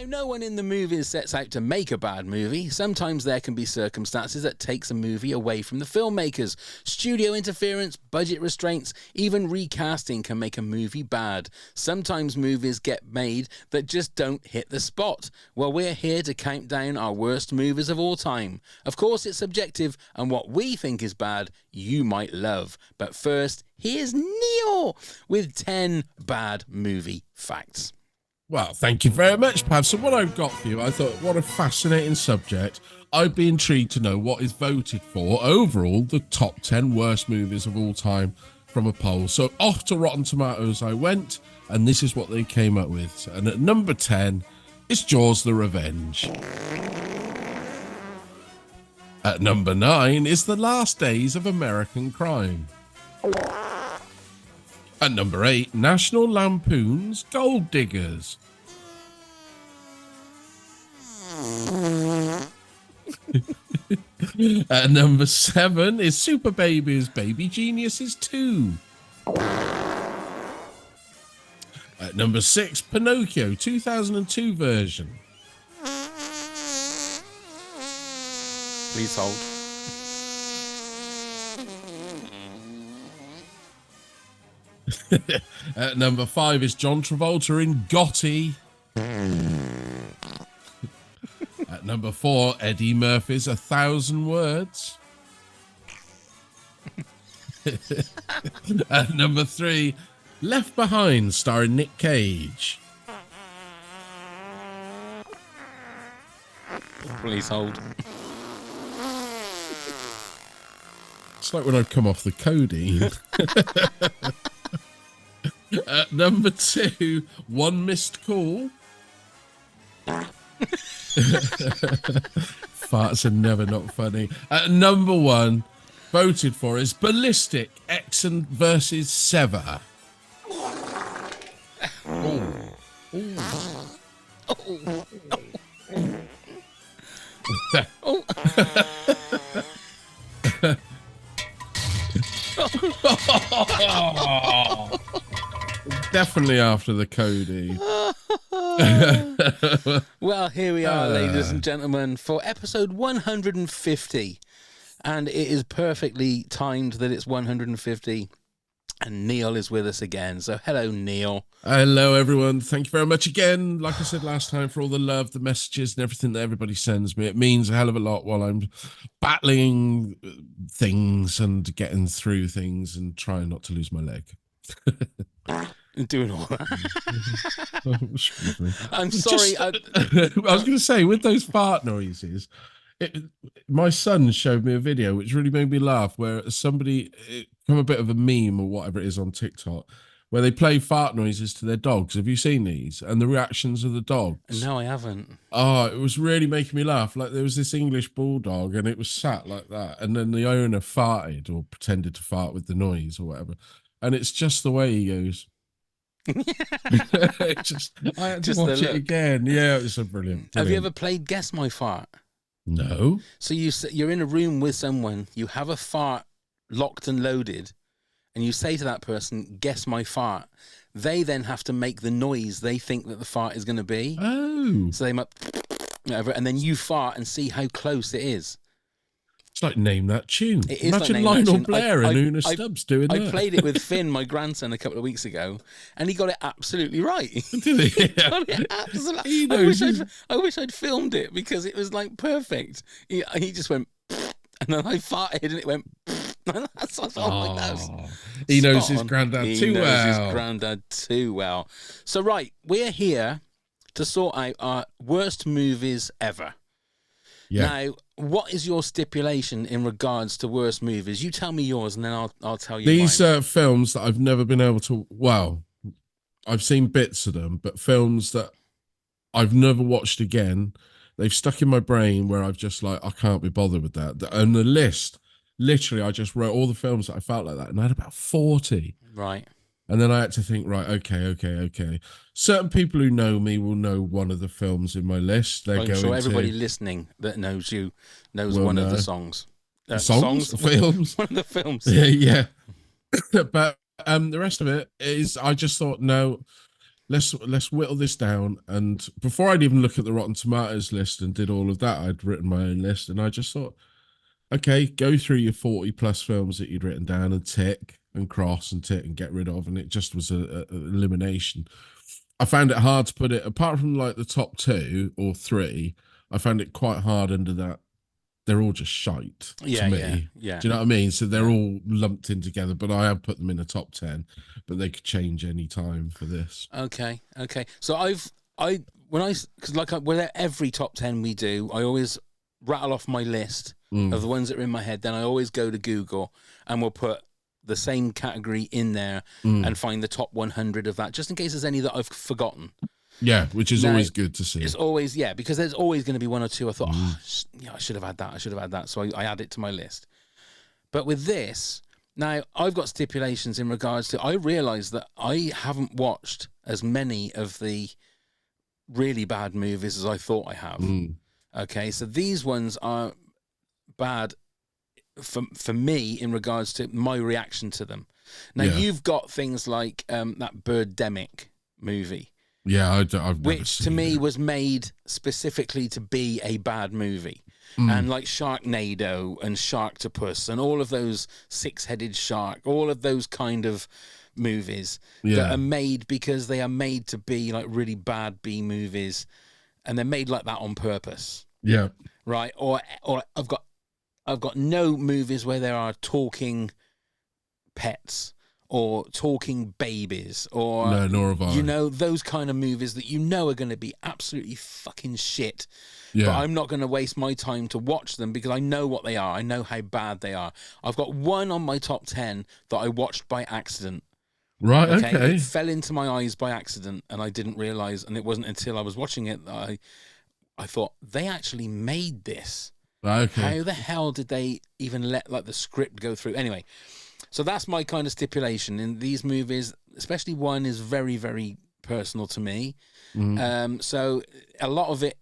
Now, no one in the movies sets out to make a bad movie. Sometimes there can be circumstances that takes a movie away from the filmmakers. Studio interference, budget restraints, even recasting can make a movie bad. Sometimes movies get made that just don't hit the spot. Well, we're here to count down our worst movies of all time. Of course, it's subjective, and what we think is bad, you might love. But first, here's Neil with 10 bad movie facts. Well, thank you very much, Pav. So what I've got for you, I thought, what a fascinating subject. I'd be intrigued to know what is voted for overall the top 10 worst movies of all time from a poll. So off to Rotten Tomatoes I went, and this is what they came up with. And at number 10 is Jaws the Revenge. At number 9 is The Last Days of American Crime. At number 8, National Lampoon's Gold Diggers. At number 7 is Super Baby's Baby Geniuses 2. At number 6, Pinocchio 2002 version. Please hold. At number 5 is John Travolta in Gotti. At number 4, Eddie Murphy's 1,000 Words. At number 3, Left Behind, starring Nick Cage. Please hold. It's like when I come off the codeine. At number 2, One Missed Call. Farts are never not funny. At number 1, voted for is Ballistic, Exxon versus Sever. Oh. Definitely after the codeine. Well, here we are, ladies and gentlemen, for episode 150. And it is perfectly timed that it's 150. And Neil is with us again. So hello, Neil. Hello, everyone. Thank you very much again, like I said last time, for all the love, the messages and everything that everybody sends me. It means a hell of a lot while I'm battling things and getting through things and trying not to lose my leg. Doing all that. Excuse me. I'm sorry. I was going to say, with those fart noises, my son showed me a video which really made me laugh, where somebody, from a bit of a meme or whatever it is on TikTok, where they play fart noises to their dogs. Have you seen these? And the reactions of the dogs? No, I haven't. Oh, it was really making me laugh. Like, there was this English bulldog and it was sat like that. And then the owner farted or pretended to fart with the noise or whatever. And it's just the way he goes. I had to watch it again. Yeah, it was so brilliant. Have you ever played Guess My Fart? No. So you're in a room with someone, you have a fart locked and loaded, and you say to that person, guess my fart. They then have to make the noise they think that the fart is going to be. Oh. So they might, whatever, and then you fart and see how close it is. It's like Name That Tune. It is Imagine like Lionel Blair and Una Stubbs doing that. I played it with Finn, my grandson, a couple of weeks ago, and he got it absolutely right. Did he? Got it absolutely. He knows. I wish I'd filmed it because it was like perfect. He just went, and then I farted and it went. That's all he knows his granddad too well. He knows his granddad too well. So right, we're here to sort out our worst movies ever. Yeah. Now, what is your stipulation in regards to worst movies? You tell me yours, and then I'll tell you These mine. are films that I've never been able to. Well, I've seen bits of them, but films that I've never watched again. They've stuck in my brain where I've just like, I can't be bothered with that. And the list, literally, I just wrote all the films that I felt like that, and I had about 40. Right. And then I had to think, right, okay. Certain people who know me will know one of the films in my list. They're I'm sure everybody listening that knows you knows one of the songs. Songs? Films? One of the films. Yeah. But the rest of it is, I just thought, no, let's whittle this down. And before I'd even look at the Rotten Tomatoes list and did all of that, I'd written my own list, and I just thought, okay, go through your 40 plus films that you'd written down and tick and cross and tick and get rid of, and it just was a elimination. I found it hard to put it apart from like the top 2 or 3. I found it quite hard under that. They're all just shite to me. Yeah. Do you know what I mean? So they're all lumped in together, but I have put them in a top 10, but they could change any time for this. Okay. So with every top 10 we do, I always rattle off my list of the ones that are in my head. Then I always go to Google and we'll put the same category in there and find the top 100 of that, just in case there's any that I've forgotten. Yeah, which is always good to see. It's always, because there's always going to be one or two I thought, I should have had that. So I add it to my list. But with this, now I've got stipulations in regards to, I realise that I haven't watched as many of the really bad movies as I thought I have. Okay, so these ones are bad for me in regards to my reaction to them. Now, you've got things like that Birdemic movie. Yeah, I've which to me was made specifically to be a bad movie. And like Sharknado and Sharktopus and all of those six-headed shark, all of those kind of movies that are made because they are made to be like really bad B movies, and they're made like that on purpose. Yeah. Right? Or I've got no movies where there are talking pets or talking babies, or no, nor have I. You know, those kind of movies that you know are going to be absolutely fucking shit. Yeah. But I'm not going to waste my time to watch them because I know what they are. I know how bad they are. I've got one on my top 10 that I watched by accident. Right, okay. It fell into my eyes by accident and I didn't realise, and it wasn't until I was watching it that I thought, they actually made this. Okay. How the hell did they even let like the script go through? Anyway, so that's my kind of stipulation in these movies, especially one is very, very personal to me. So a lot of it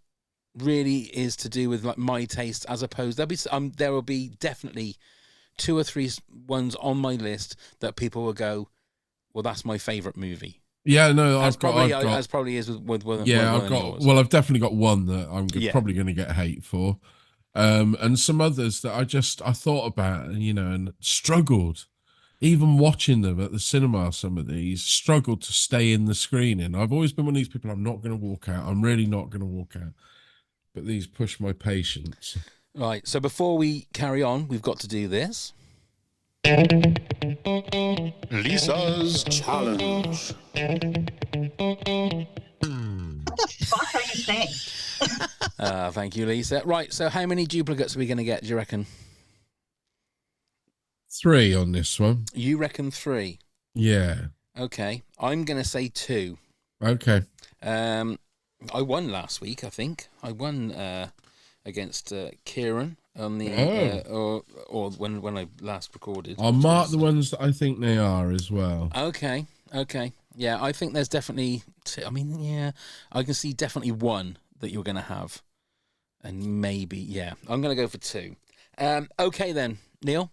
really is to do with like my taste, as opposed there will be definitely 2 or 3 ones on my list that people will go, well, that's my favorite movie. Yeah, no, as probably is with yeah, I've got yours. Well, I've definitely got one that I'm probably going to get hate for, and some others that I thought about, and and struggled. Even watching them at the cinema, some of these struggled to stay in the screening. I've always been one of these people, I'm not going to walk out. I'm really not going to walk out. But these push my patience. Right. So before we carry on, we've got to do this. Lisa's Challenge. What the fuck are you saying? Thank you, Lisa. Right. So how many duplicates are we going to get, do you reckon? 3 on this one. You reckon 3? Yeah. Okay. I'm going to say 2. Okay. I won last week, I think. I won against Kieran on the or when I last recorded. I'll mark the ones that I think they are as well. Okay. Yeah, I think there's definitely 2. I mean, yeah, I can see definitely 1 that you're going to have. And maybe, yeah, I'm going to go for 2. Okay then, Neil.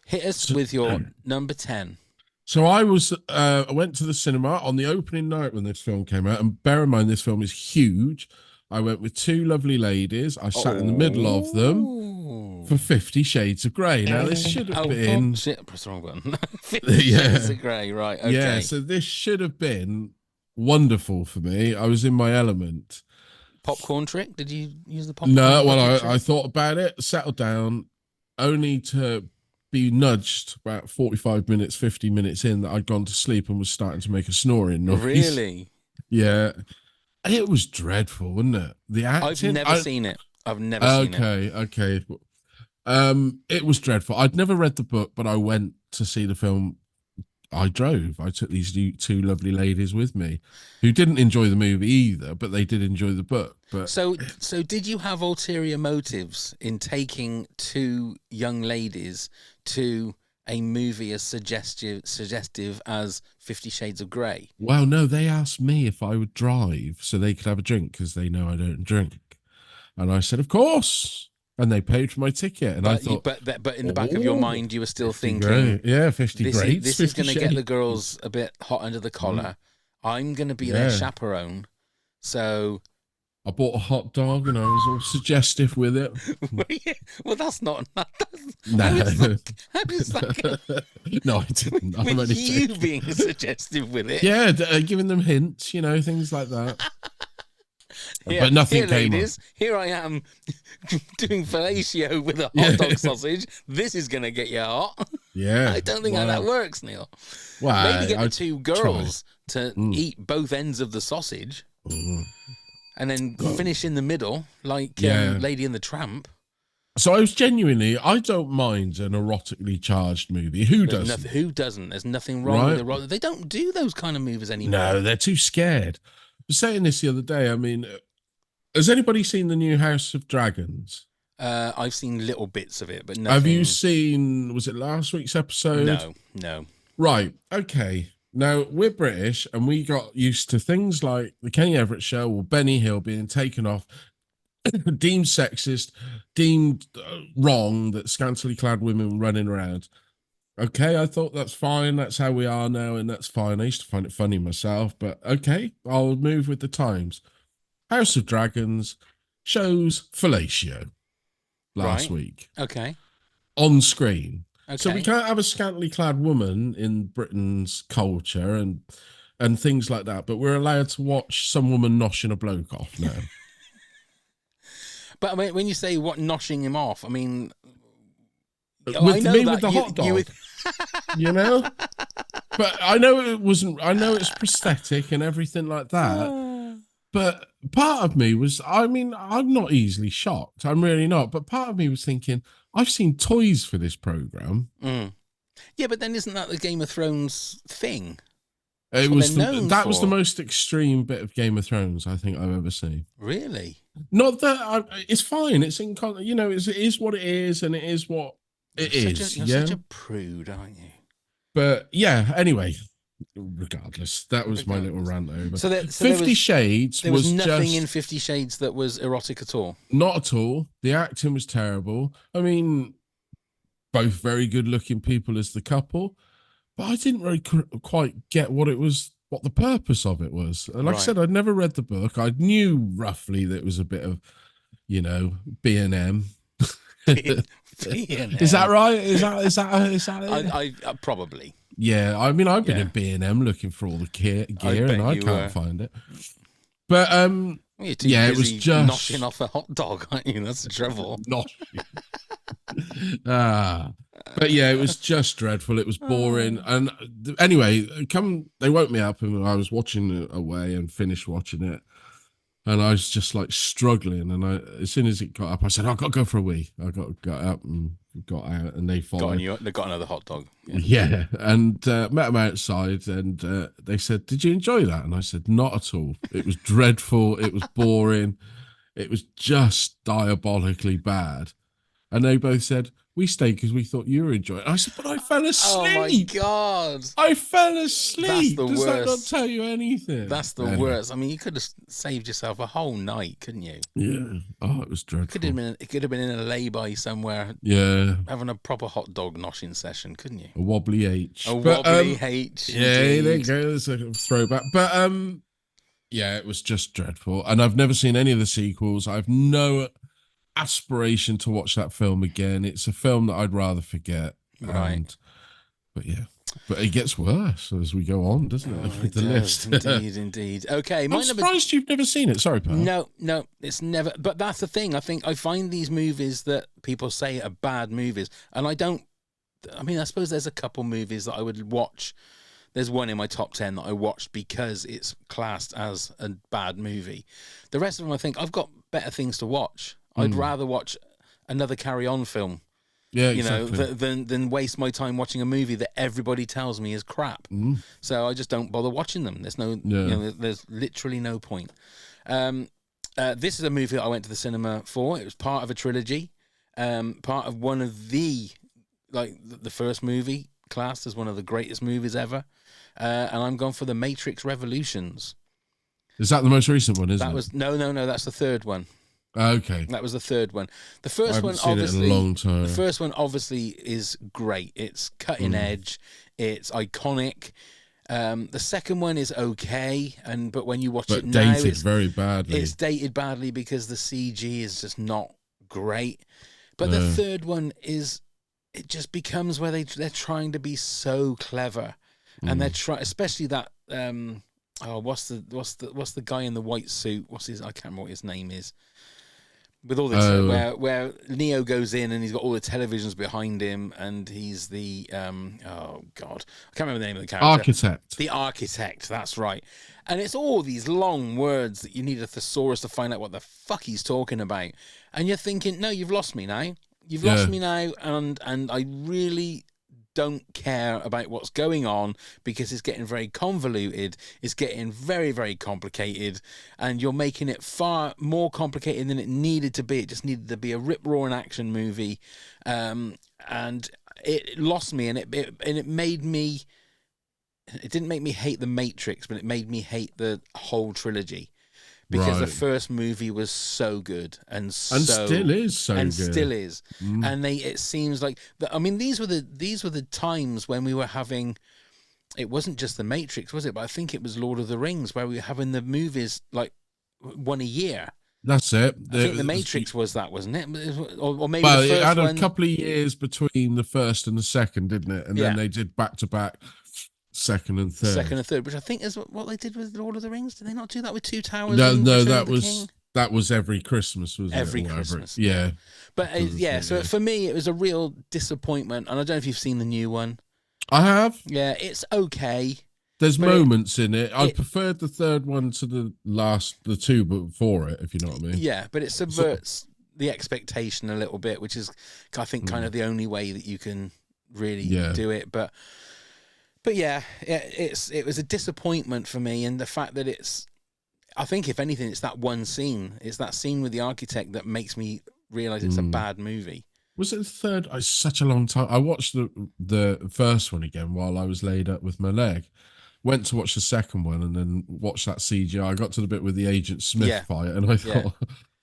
Hit us with your number 10. So I went to the cinema on the opening night when this film came out, and bear in mind this film is huge. I went with 2 lovely ladies. I sat in the middle of them for 50 Shades of Grey. Now this should have been. Oh shit! Press the wrong button. 50 Shades of Grey, right? Okay. Yeah. So this should have been wonderful for me. I was in my element. Popcorn trick? Did you use the popcorn? No. Well, I thought about it, settled down, only to be nudged about 45 minutes, 50 minutes in that I'd gone to sleep and was starting to make a snoring noise. Really? Yeah. It was dreadful, wasn't it? The acting. I've never seen it. I've never seen it. Okay. It was dreadful. I'd never read the book, but I went to see the film. I drove. I took these 2 lovely ladies with me who didn't enjoy the movie either, but they did enjoy the book. But so did you have ulterior motives in taking 2 young ladies to a movie as suggestive as 50 Shades of Grey? Well, no, they asked me if I would drive so they could have a drink because they know I don't drink. And I said, of course. And they paid for my ticket. And I thought... But in the back of your mind, you were still thinking... Yeah, 50 grades. This is going to get the girls a bit hot under the collar. I'm going to be their chaperone. So I bought a hot dog and I was all suggestive with it. Well, that's not. No. How does that No, I didn't. I'm with only you joking. being suggestive with it? Yeah, giving them hints, things like that. Here, but nothing here, came ladies, here I am doing fellatio with a hot dog sausage. This is going to get you hot. Yeah. I don't think how that works, Neil. Well, maybe get the two girls to eat both ends of the sausage and then finish in the middle like Lady and the Tramp. So I don't mind an erotically charged movie. Who doesn't? Who doesn't? There's nothing wrong with erotic. They don't do those kind of movies anymore. No, they're too scared. I was saying this the other day. I mean, has anybody seen the new House of Dragons? I've seen little bits of it, but nothing. Have you seen, was it last week's episode? No. Right. Okay. Now, we're British and we got used to things like the Kenny Everett show or Benny Hill being taken off, deemed sexist, deemed wrong, that scantily clad women running around. Okay, I thought that's fine. That's how we are now, and that's fine. I used to find it funny myself, but okay, I'll move with the times. House of Dragons shows fellatio last week. Okay. On screen. Okay. So we can't have a scantily clad woman in Britain's culture and things like that, but we're allowed to watch some woman noshing a bloke off now. But I mean, when you say noshing him off, I mean, with the hot dog, But I know it wasn't. I know it's prosthetic and everything like that. But part of me was, I'm not easily shocked. I'm really not. But part of me was thinking, I've seen toys for this program. Yeah, but then isn't that the Game of Thrones thing? That was the most extreme bit of Game of Thrones I think I've ever seen. Really? Not that it's fine. It's in, it is what it is, and it is what it is. You're such a prude, aren't you? But yeah, anyway, regardless, that was my little rant over. So 50 Shades there was nothing in 50 Shades that was erotic at all. Not at all. The acting was terrible. I mean, both very good-looking people as the couple, but I didn't really quite get what the purpose of it was. And like I said, I'd never read the book. I knew roughly that it was a bit of, B&M. B&M. Is that right? Is that it? I probably. Yeah, I mean, I've been in B&M looking for all the gear, and I can't find it. But it was just knocking off a hot dog, aren't you? That's the trouble. But yeah, it was just dreadful. It was boring. And anyway, they woke me up and I was watching it away and finished watching it. And I was just like struggling. And as soon as it got up, I said, I've got to go for a wee. I got up and got out, and they followed. They got another hot dog. Yeah. And met them outside, and they said, did you enjoy that? And I said, not at all. It was dreadful. It was boring. It was just diabolically bad. And they both said, we stayed because we thought you were enjoying it. I said, but I fell asleep. Oh, my God. I fell asleep. That's the Does worst. that not tell you anything? That's the worst. I mean, you could have saved yourself a whole night, couldn't you? Yeah. Oh, it was dreadful. It could have been in a lay-by somewhere. Yeah. Having a proper hot dog noshing session, couldn't you? A wobbly H. Wobbly H. Yeah, there you go. There's a throwback. But yeah, it was just dreadful. And I've never seen any of the sequels. I've no aspiration to watch that film again. It's a film that I'd rather forget. Right. But it gets worse as we go on, doesn't it? With the list. Indeed. Okay. I'm surprised you've never seen it. Sorry, pal. No, it's never. But that's the thing. I think I find these movies that people say are bad movies, and I don't. I mean, I suppose there's a couple movies that I would watch. There's one in my top 10 that I watched because it's classed as a bad movie. The rest of them, I think, I've got better things to watch. I'd rather watch another Carry On film, than waste my time watching a movie that everybody tells me is crap. So I just don't bother watching them. There's there's literally no point. This is a movie that I went to the cinema for. It was part of a trilogy, part of one of the first movie classed as one of the greatest movies ever. And I'm going for The Matrix Revolutions. Is that the most recent one? No. That's the third one. Okay, that was the third one. The first one, obviously, it in a long time. The first one obviously is great. It's cutting edge. It's iconic. The second one is okay, but when you watch it But now, dated very badly. it's dated badly because the CG is just not great. But the third one it just becomes where they're trying to be so clever, and they're trying, especially that what's the guy in the white suit? I can't remember what his name is. With all the where Neo goes in and he's got all the televisions behind him, and he's the oh god, I can't remember the name of the character. Architect. The architect, that's right. And it's all these long words that you need a thesaurus to find out what the fuck he's talking about. And you're thinking, no, you've lost me now. You've lost me now, and I really don't care about what's going on because it's getting very convoluted. It's getting very, very complicated, and you're making it far more complicated than it needed to be. It just needed to be a rip-roaring action movie, and it lost me, and it made me. It didn't make me hate The Matrix, but it made me hate the whole trilogy. Because the first movie was so good and still is so good. Still is. And it seems like these were the times when we were having, it wasn't just The Matrix, was it? But I think it was Lord of the Rings, where we were having the movies like one a year. That's it. I think The Matrix was that, wasn't it? Or maybe the first it had one. a couple of years between the first and the second, didn't it? And then they did back to back. Second and third, which I think is what they did with Lord of the Rings. Did they not do that with Two Towers? No, that was every Christmas, wasn't it? Every Christmas, yeah. But so for me, it was a real disappointment. And I don't know if you've seen the new one. I have. Yeah, it's okay. There's moments in it. I preferred the third one to the two before it, if you know what I mean. Yeah, but it subverts the expectation a little bit, which is, I think, kind of the only way that you can really do it. But yeah, it was a disappointment for me, and the fact that I think if anything, it's that one scene. It's that scene with the architect that makes me realise it's a bad movie. Was it the third? It's such a long time. I watched the first one again while I was laid up with my leg. Went to watch the second one and then watched that CGI. I got to the bit with the Agent Smith fight, and I thought,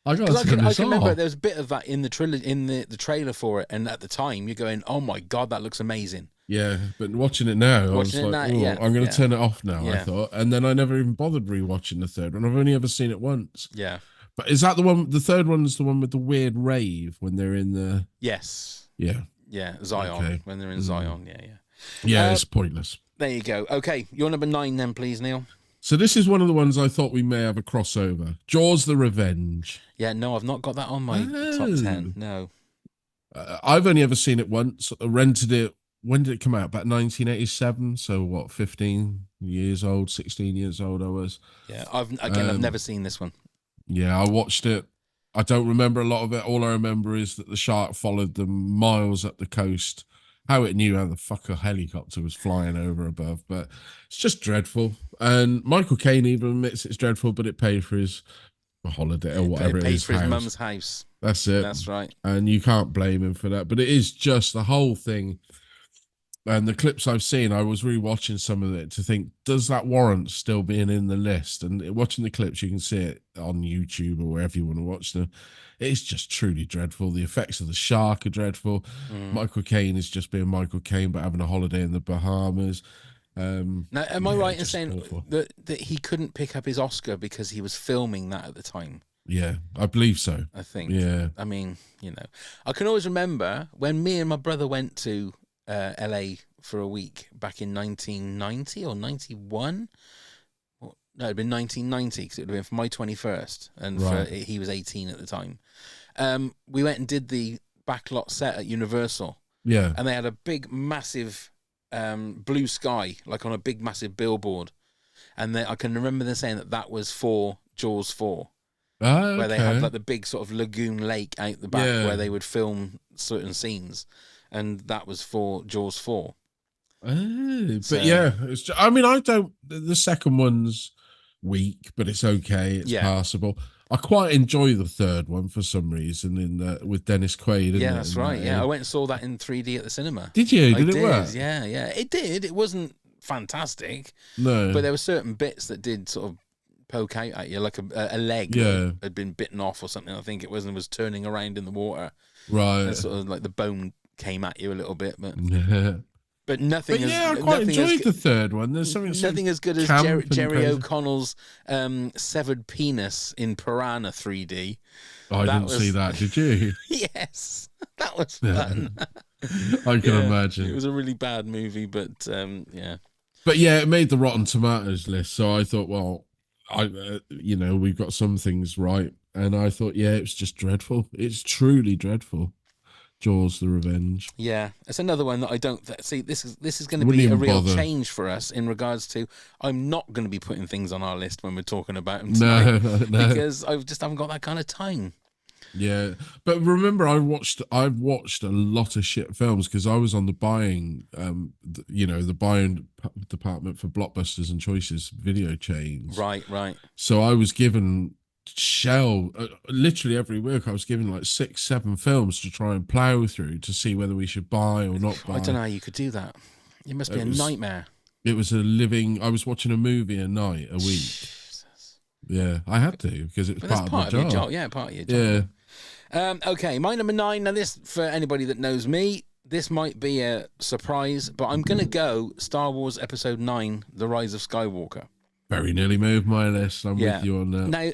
I can remember there was a bit of that in the trailer for it, and at the time you're going, "Oh my god, that looks amazing." Yeah, but watching it now, I was like, I'm going to turn it off now, I thought. And then I never even bothered rewatching the third one. I've only ever seen it once. Yeah. But is that the one, the third one is the one with the weird rave when they're in the... Yes. Yeah. Yeah, Zion, when they're in Zion, yeah. Yeah, it's pointless. There you go. Okay, your number 9 then, please, Neil. So this is one of the ones I thought we may have a crossover. Jaws the Revenge. Yeah, no, I've not got that on my top 10, no. I've only ever seen it once. I rented it. When did it come out? About 1987. So what? 15 years old, 16 years old I was. Yeah, I've never seen this one. Yeah, I watched it. I don't remember a lot of it. All I remember is that the shark followed them miles up the coast. How it knew how the fuck a helicopter was flying over above, but it's just dreadful. And Michael Caine even admits it's dreadful, but it paid for his holiday or whatever it is. It paid for his mum's house. That's it. That's right. And you can't blame him for that. But it is just the whole thing. And the clips I've seen, I was rewatching some of it to think, does that warrant still being in the list? And watching the clips, you can see it on YouTube or wherever you want to watch them. It's just truly dreadful. The effects of the shark are dreadful. Michael Caine is just being Michael Caine, but having a holiday in the Bahamas. Now, am I right in saying that he couldn't pick up his Oscar because he was filming that at the time? Yeah, I believe so. I think. Yeah. I mean, I can always remember when me and my brother went to LA for a week back in 1990 or 91. No, it'd been 1990 because it would have been for my 21st, and he was 18 at the time. We went and did the backlot set at Universal. Yeah, and they had a big, massive blue sky, like on a big, massive billboard, and I can remember them saying that was for Jaws 4. Where they had like the big sort of lagoon lake out the back where they would film certain scenes. And that was for Jaws 4. But yeah, I mean, the second one's weak, but it's okay. It's passable. I quite enjoy the third one for some reason with Dennis Quaid. Yeah, that's right. Yeah, I went and saw that in 3D at the cinema. Did you? Did it work? Yeah. It did. It wasn't fantastic. No. But there were certain bits that did sort of poke out at you, like a leg had been bitten off or something, I think it was, and was turning around in the water. Right. And sort of like the bone came at you a little bit, but But nothing. But yeah, I quite nothing enjoyed the third one. There's something nothing as good as Jerry O'Connell's severed penis in Piranha 3D. I didn't see that. Did you? Yes, that was fun. I can imagine. It was a really bad movie, but yeah. But yeah, it made the Rotten Tomatoes list. So I thought, well, we've got some things right. And I thought, yeah, it's just dreadful. It's truly dreadful. Jaws: The Revenge. Yeah, it's another one that I don't see. This is going to be a real change for us in regards to. I'm not going to be putting things on our list when we're talking about them tonight because I just haven't got that kind of time. Yeah, but remember, I've watched a lot of shit films because I was on the buying, the buying department for Blockbusters and Choices video chains. Right. So I was given literally every week. I was given like 6-7 films to try and plow through to see whether we should buy or not buy. I don't know how you could do that. It must be a nightmare. It was I was watching a movie a night, a week. Jesus. Yeah, I had to because it was part of my job. Your job. Yeah, part of your job. Yeah. Okay, my number 9. Now, this, for anybody that knows me, this might be a surprise, but I'm going to go Star Wars Episode 9, The Rise of Skywalker. Very nearly moved my list. I'm with you on that. Now,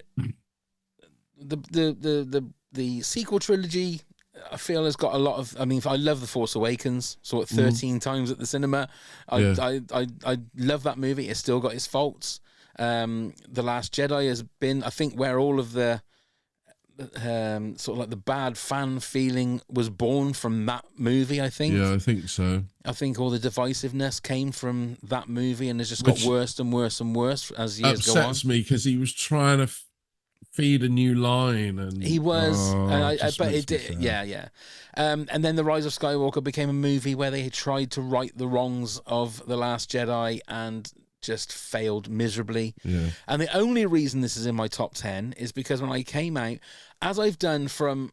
the sequel trilogy, I feel, has got a lot of. I mean, I love The Force Awakens. Saw it 13 times at the cinema. I love that movie. It's still got its faults. The Last Jedi has been, I think, where all of the sort of like the bad fan feeling was born from that movie. I think. Yeah, I think so. I think all the divisiveness came from that movie, and it's just got worse and worse and worse as years go on. Upsets me because he was trying to feed a new line, and he was, but it did, yeah. And then The Rise of Skywalker became a movie where they tried to right the wrongs of The Last Jedi and just failed miserably. Yeah. And the only reason this is in my top 10 is because when I came out, as I've done from,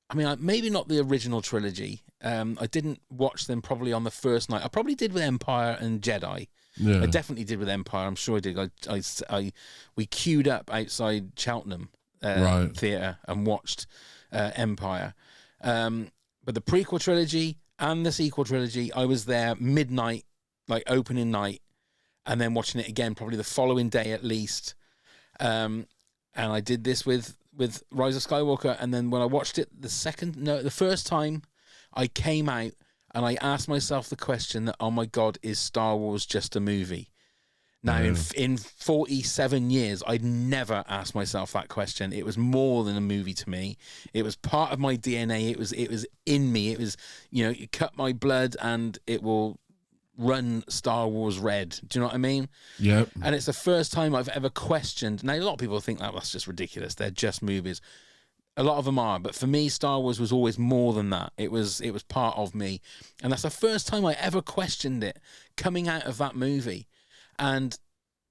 I mean, maybe not the original trilogy. I didn't watch them probably on the first night. I probably did with Empire and Jedi. Yeah. I definitely did with Empire. I'm sure I did. We queued up outside Cheltenham Theatre and watched Empire. But the prequel trilogy and the sequel trilogy, I was there midnight, like opening night, and then watching it again probably the following day at least. And I did this with Rise of Skywalker. And then when I watched it the first time, I came out and I asked myself the question that, oh my God, is Star Wars just a movie? Now, in 47 years, I'd never asked myself that question. It was more than a movie to me. It was part of my DNA. It was in me. It was, you cut my blood and it will run Star Wars red. Do you know what I mean? Yeah. And it's the first time I've ever questioned. Now, a lot of people think that's just ridiculous. They're just movies. A lot of them are, but for me, Star Wars was always more than that. It was part of me, and that's the first time I ever questioned it coming out of that movie, and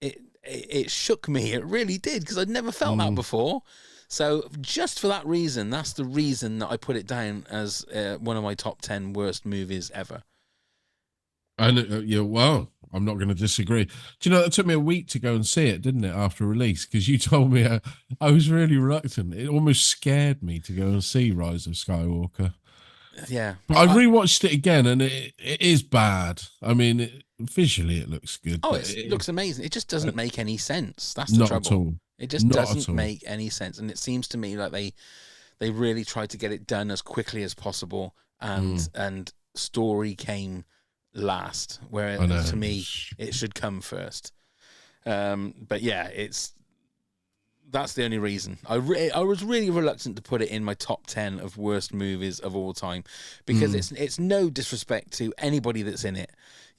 it shook me. It really did, because I'd never felt that before. So just for that reason, that's the reason that I put it down as one of my top 10 worst movies ever. And well, I'm not going to disagree. Do you know, it took me a week to go and see it, didn't it, after release? Because you told me I was really reluctant. It almost scared me to go and see Rise of Skywalker. Yeah. But I rewatched it again, and it is bad. I mean, visually it looks good. Oh, it looks amazing. It just doesn't make any sense. That's the trouble. At all. It just doesn't make any sense. And it seems to me like they really tried to get it done as quickly as possible, and story came last, where to me it should come first. But yeah, that's the only reason. I was really reluctant to put it in my top 10 of worst movies of all time, because it's no disrespect to anybody that's in it.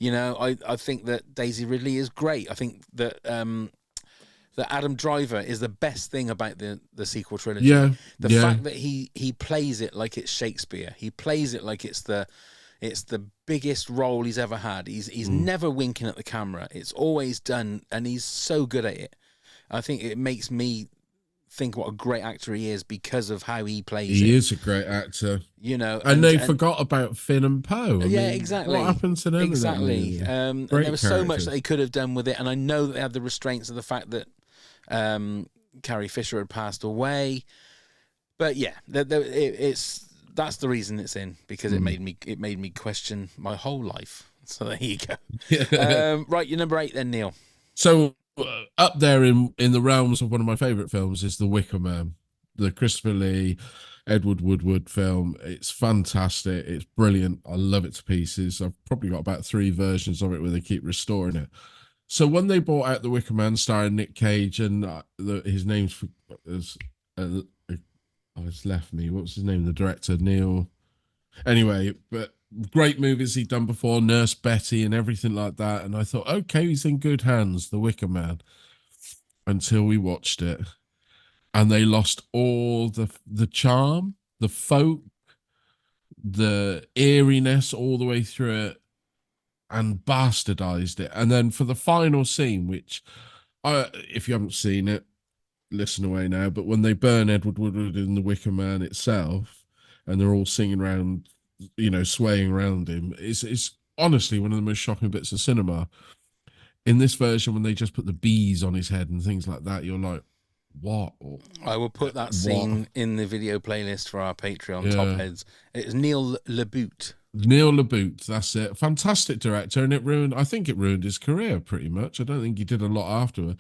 I think that Daisy Ridley is great. I think that that Adam Driver is the best thing about the sequel trilogy. The fact that he plays it like it's Shakespeare. He plays it like it's the biggest role he's ever had. He's never winking at the camera. It's always done, and he's so good at it. I think it makes me think what a great actor he is because of how he plays it. He is a great actor. And they forgot about Finn and Poe. Exactly. What happened to them? Exactly. And there was so much that they could have done with it, and I know that they had the restraints of the fact that Carrie Fisher had passed away. But yeah, that's the reason it's in, because it made me question my whole life. So there you go. Right, your number 8 then, Neil. So up there in the realms of one of my favourite films is The Wicker Man, the Christopher Lee, Edward Woodward film. It's fantastic. It's brilliant. I love it to pieces. I've probably got about 3 versions of it where they keep restoring it. So when they brought out The Wicker Man starring Nick Cage and his name's it's left me. What was his name? The director, Neil. Anyway, but great movies he'd done before, Nurse Betty and everything like that. And I thought, okay, he's in good hands, The Wicker Man, until we watched it. And they lost all the charm, the folk, the eeriness all the way through it, and bastardized it. And then for the final scene, which, if you haven't seen it, listen away now. But when they burn Edward Woodward in The Wicker Man itself, and they're all singing around, swaying around him, it's honestly one of the most shocking bits of cinema. In this version, when they just put the bees on his head and things like that, you're like, what? I will put that scene in the video playlist for our Patreon top heads. It's Neil LaBute. Neil LaBute, that's it. Fantastic director, and I think it ruined his career pretty much. I don't think he did a lot afterward.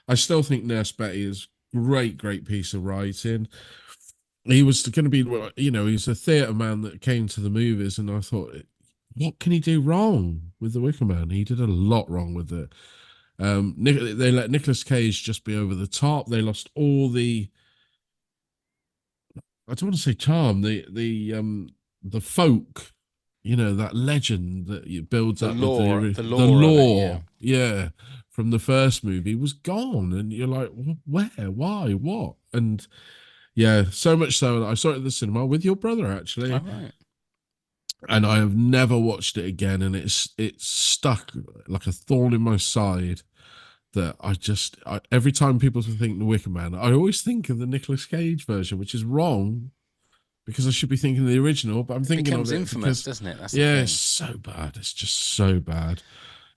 I still think Nurse Betty is great piece of writing. He was going to be, he's a theatre man that came to the movies, and I thought, what can he do wrong with The Wicker Man? He did a lot wrong with it. They let Nicolas Cage just be over the top. They lost all the, I don't want to say charm, the folk, that legend that it builds up. The lore, yeah, from the first movie was gone, and you're like, where, why, what? And yeah, so much so that I saw it at the cinema with your brother actually. All right. And I have never watched it again, and it's stuck like a thorn in my side. That every time people think The Wicker Man, I always think of the Nicolas Cage version, which is wrong because I should be thinking of the original. But I'm thinking becomes of it infamous, doesn't it? That's it's so bad. It's just so bad.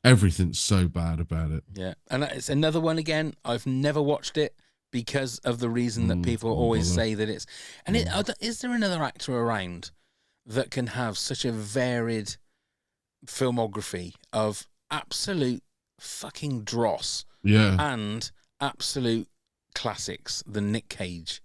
Everything's so bad about it. Yeah, and it's another one again. I've never watched it because of the reason that people always say that it's. And is there another actor around that can have such a varied filmography of absolute fucking dross and absolute classics than Nick Cage?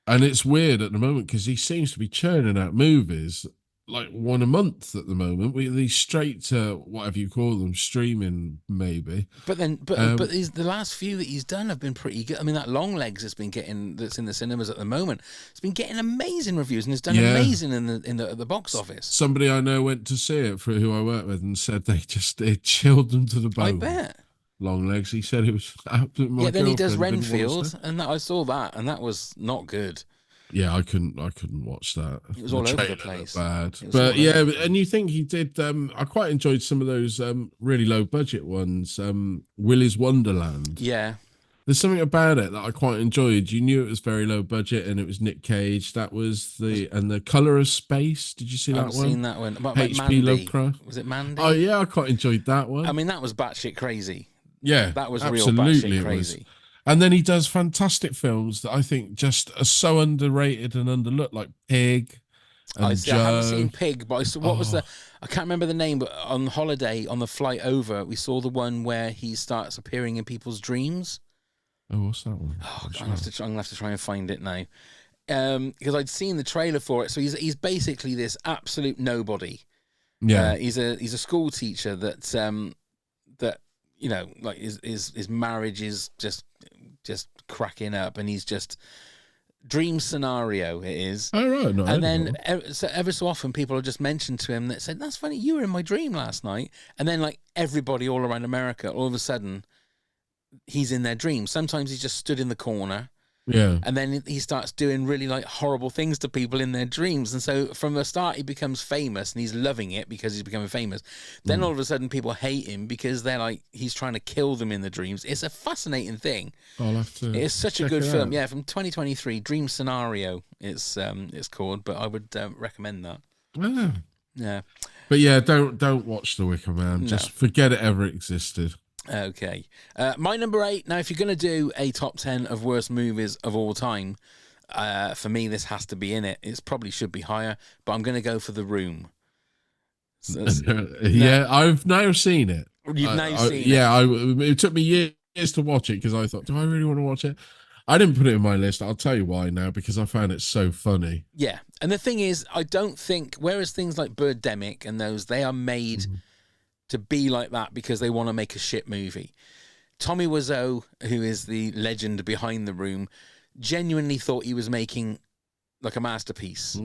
And it's weird at the moment because he seems to be churning out movies like one a month at the moment. These straight to whatever you call them, streaming maybe. But the last few that he's done have been pretty good. I mean, that Long Legs that's in the cinemas at the moment, it's been getting amazing reviews and has done amazing in the box office. Somebody I know went to see it for who I work with and said it chilled them to the bone. I bet. Long Legs. He said it was absolutely. Yeah, then he does Renfield, and I saw that, and that was not good. Yeah, I couldn't watch that. It was all over the place. Bad. But yeah, and you think he did, I quite enjoyed some of those really low budget ones. Willy's Wonderland. Yeah. There's something about it that I quite enjoyed. You knew it was very low budget and it was Nick Cage. That was the Colour of Space. Did you see that one? I've seen that one. H.P. Lovecraft. Was it Mandy? Oh yeah, I quite enjoyed that one. I mean, that was batshit crazy. Yeah, that was real batshit crazy. And then he does fantastic films that I think just are so underrated and underlooked, like Pig. And I haven't seen Pig, but what was I can't remember the name, but on holiday, on the flight over, we saw the one where he starts appearing in people's dreams. Oh, what's that one? Oh, I'm going to have to try and find it now. Because I'd seen the trailer for it. So he's basically this absolute nobody. Yeah. He's a school teacher that like his marriage is just cracking up, and he's just dream scenario it is. Oh right, no. And then ever so often people will just mention to him that said, "That's funny, you were in my dream last night." And then like everybody all around America, all of a sudden, he's in their dream. Sometimes he's just stood in the corner. Yeah. And then he starts doing really like horrible things to people in their dreams. And so from the start, he becomes famous and he's loving it because he's becoming famous. Then all of a sudden people hate him because they're like, he's trying to kill them in the dreams. It's a fascinating thing. I'll have to. It's such a good film. Yeah. From 2023, Dream Scenario. It's called, but I would recommend that. Yeah. Yeah. But yeah, don't watch The Wicker Man. Just forget it ever existed. Okay. My number 8. Now, if you're going to do a top 10 of worst movies of all time, for me, this has to be in it. It probably should be higher, but I'm going to go for The Room. Yeah, I've now seen it. You've now seen it. Yeah, it took me years to watch it because I thought, do I really want to watch it? I didn't put it in my list. I'll tell you why now, because I found it so funny. Yeah, and the thing is, I don't think, whereas things like Birdemic and those, they are made to be like that because they want to make a shit movie. Tommy Wiseau, who is the legend behind The Room, genuinely thought he was making like a masterpiece.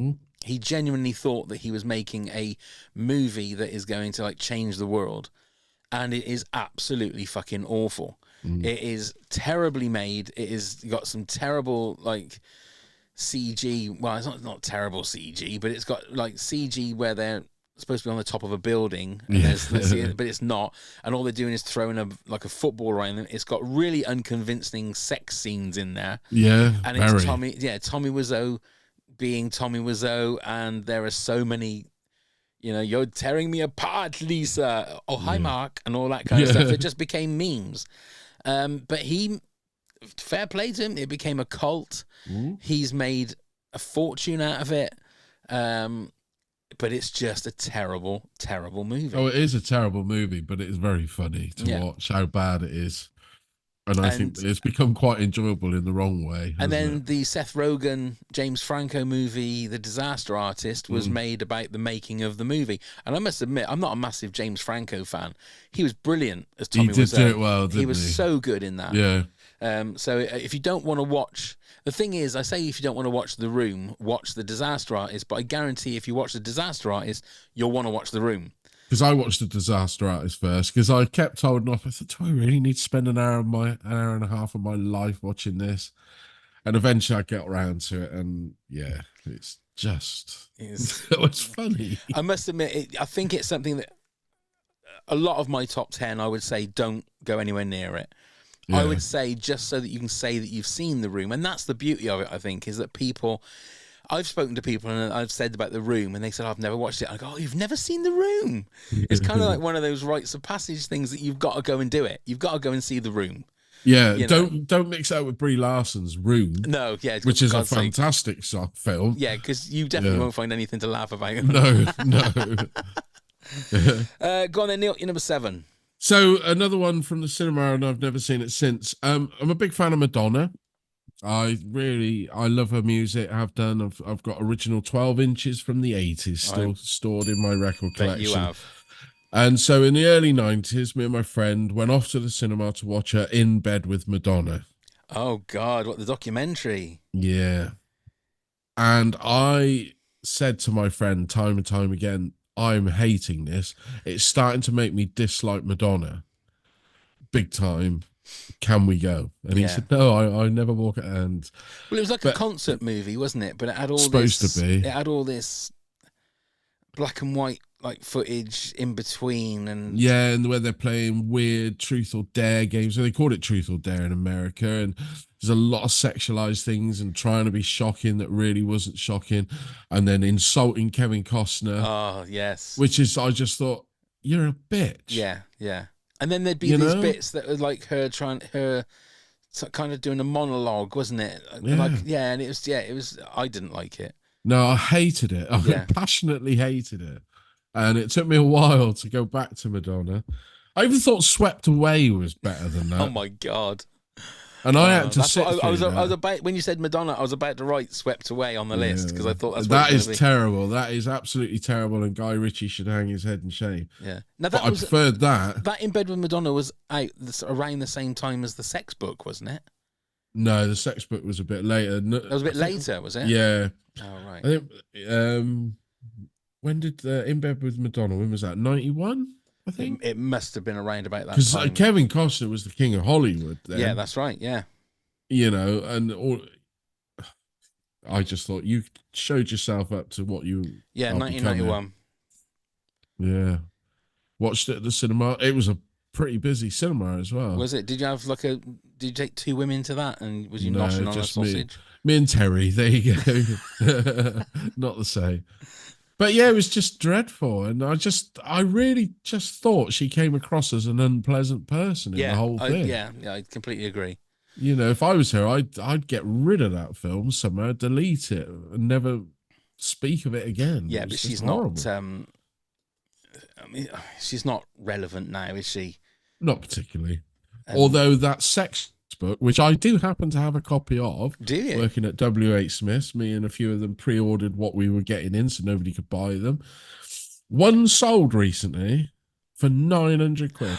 He genuinely thought that he was making a movie that is going to like change the world, and it is absolutely fucking awful. It is terribly made. It is got some terrible like CG. Well, it's not terrible CG, but it's got like CG where they're supposed to be on the top of a building, and but it's not. And all they're doing is throwing a football around them. It's got really unconvincing sex scenes in there. Yeah, and it's Tommy Wiseau being Tommy Wiseau, and there are so many. You know, you're tearing me apart, Lisa. Oh, hi, Mark, and all that kind of stuff. It just became memes. But fair play to him. It became a cult. He's made a fortune out of it. But it's just a terrible, terrible movie. Oh, it is a terrible movie, but it is very funny to watch how bad it is. And I think it's become quite enjoyable in the wrong way. And then the Seth Rogen, James Franco movie, The Disaster Artist, was made about the making of the movie. And I must admit, I'm not a massive James Franco fan. He was brilliant as Tommy Wiseau. He did do it well, didn't he? He was so good in that. Yeah. So if you don't want to watch... The thing is, I say if you don't want to watch The Room, watch The Disaster Artist. But I guarantee if you watch The Disaster Artist, you'll want to watch The Room. Because I watched The Disaster Artist first, because I kept holding off. I thought, do I really need to spend an hour and a half of my life watching this? And eventually I get around to it, and yeah, it's just... it was funny. I must admit, I think it's something that a lot of my top 10, I would say, don't go anywhere near it. Yeah. I would say just so that you can say that you've seen The Room. And that's the beauty of it, I think, is that people... I've spoken to people and I've said about The Room, and they said, I've never watched it. I go, oh, you've never seen The Room? It's kind of like one of those rites of passage things that you've got to go and do it. You've got to go and see The Room. Yeah, don't mix that with Brie Larson's Room. No, yeah. Which is a fantastic film. Yeah, because you definitely won't find anything to laugh about. No. Go on then, Neil, you're number 7. So another one from the cinema, and I've never seen it since. I'm a big fan of Madonna. I love her music. I've got original 12 inches from the 80s still stored in my record collection. You have. And so in the early 90s, me and my friend went off to the cinema to watch her In Bed with Madonna. Oh God, what, the documentary? Yeah. And I said to my friend time and time again, I'm hating this. It's starting to make me dislike Madonna. Big time. Can we go? And he said, no, I never walk it. And well, it was like a concert movie, wasn't it? But it had all supposed to be. It had all this black and white like footage in between, and where they're playing weird truth or dare games. So they called it truth or dare in America, and there's a lot of sexualized things and trying to be shocking that really wasn't shocking, and then insulting Kevin Costner. Oh yes, which is, I just thought, you're a bitch. Yeah. And then there'd be these bits that were like her kind of doing a monologue, wasn't it? Yeah. And it was. I didn't like it. No, I hated it. I passionately hated it, and it took me a while to go back to Madonna. I even thought Swept Away was better than that. Oh my God! And I had to sit. I was about, when you said Madonna, I was about to write Swept Away on the list because I thought that is terrible. That is absolutely terrible, and Guy Ritchie should hang his head in shame. Yeah. Now I preferred that. That In Bed with Madonna was out around the same time as The Sex Book, wasn't it? No, The Sex Book was a bit later. That was a bit later, was it? Yeah. Oh right. I think. When did In Bed with Madonna? When was that? 91. I think it must have been around about that time. Because Kevin Costner was the king of Hollywood then. Yeah, that's right. Yeah. You know, and I just thought you showed yourself up to what you. Yeah, 1991. Yeah, watched it at the cinema. It was a pretty busy cinema as well. Was it? Did you have did you take 2 women to that, and was you noshing on a sausage? Me and Terry. There you go. Not the same. But yeah, it was just dreadful, and I really just thought she came across as an unpleasant person in the whole thing. Yeah, I completely agree. You know, if I was her, I'd get rid of that film somehow, delete it, and never speak of it again. Yeah, but she's horrible. Not. mean, she's not relevant now, is she? Not particularly. Although that sex book, which I do happen to have a copy of, do you? Working at W.H. Smith's, me and a few of them pre-ordered what we were getting in so nobody could buy them. One sold recently for 900 quid.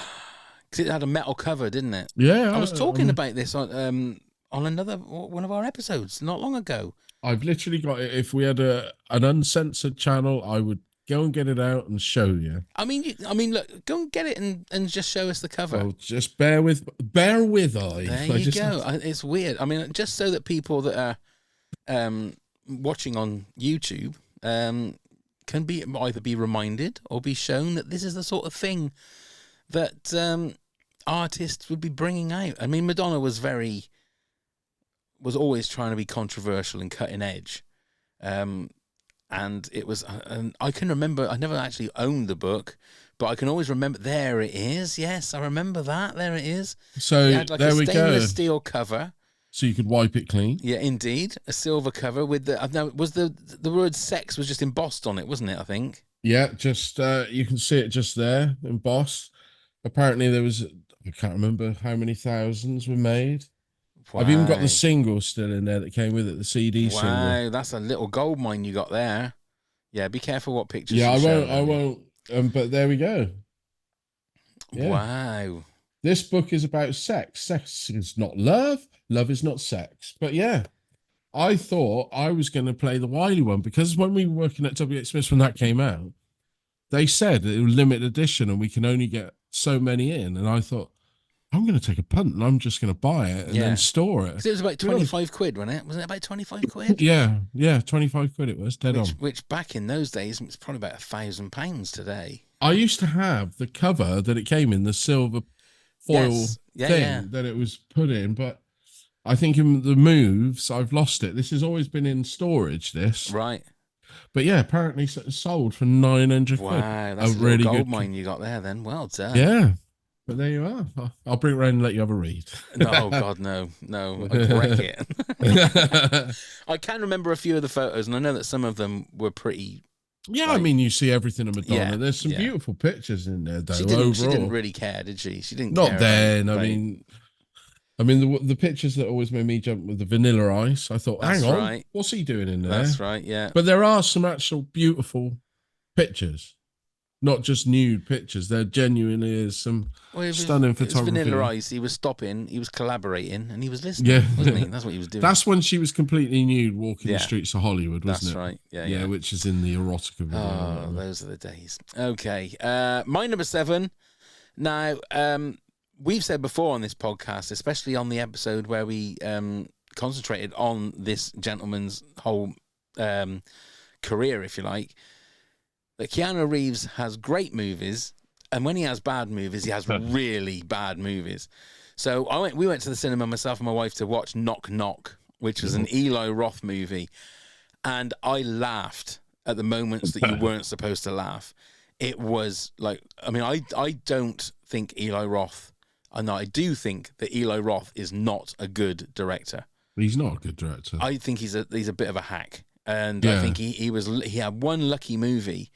Because it had a metal cover, didn't it? Yeah. I was talking about this on another one of our episodes not long ago. I've literally got it. If we had an uncensored channel, I would go and get it out and show you. I mean, look, go and get it and just show us the cover. Well, just bear with I. There you go. It's weird. I mean, just so that people that are watching on YouTube can either be reminded or be shown that this is the sort of thing that artists would be bringing out. I mean, Madonna was always trying to be controversial and cutting edge. And it was, and I can remember, I never actually owned the book, but I can always remember, there it is. Yes, I remember that. There it is. So it had like there a we go. stainless steel cover. So you could wipe it clean. Yeah, indeed. A silver cover with the word sex was just embossed on it, wasn't it? I think. Yeah, just, you can see it just there embossed. Apparently there was, I can't remember how many thousands were made. Wow. I've even got the single still in there that came with it, the CD single. Wow, that's a little gold mine you got there. Yeah, be careful what pictures. Yeah, you I won't. But there we go. Yeah. Wow. This book is about sex. Sex is not love. Love is not sex. But yeah, I thought I was going to play the Wiley one because when we were working at W.H. Smith's when that came out, they said it was limited edition and we can only get so many in. And I thought, I'm going to take a punt and I'm just going to buy it and then store it. It was about 25 quid, wasn't it? Wasn't it about 25 quid? Yeah, 25 quid it was, dead on. Which back in those days, it's probably about £1,000 today. I used to have the cover that it came in, the silver foil thing that it was put in, but I think in the moves, I've lost it. This has always been in storage, this. Right. But yeah, apparently it's sold for 900 quid. Wow, that's a really gold mine you got there then. Well done. Yeah. But there you are. I'll bring it around and let you have a read. No, God, no. I'd wreck it. I can remember a few of the photos, and I know that some of them were pretty... Yeah, I mean, you see everything of Madonna. Yeah, there's some beautiful pictures in there, though, she didn't really care, did she? She didn't care. Not then. I mean, the pictures that always made me jump with the Vanilla Ice. I thought, hang on, what's he doing in there? That's right, yeah. But there are some actual beautiful pictures. Not just nude pictures. There genuinely is some stunning photography. Vanilla Ice. He was stopping. He was collaborating, and he was listening. Yeah, wasn't he? That's what he was doing. That's when she was completely nude, walking the streets of Hollywood, wasn't it? That's right. Yeah, yeah. Which is in the erotica video. Oh, those are the days. Okay, my number 7. Now, we've said before on this podcast, especially on the episode where we concentrated on this gentleman's whole career, if you like, that Keanu Reeves has great movies, and when he has bad movies, he has really bad movies. So we went to the cinema, myself and my wife, to watch Knock Knock, which was an Eli Roth movie, and I laughed at the moments that you weren't supposed to laugh. It was like, I mean, I don't think Eli Roth, and I do think that Eli Roth is not a good director. He's not a good director. I think he's a bit of a hack, and I think he had one lucky movie.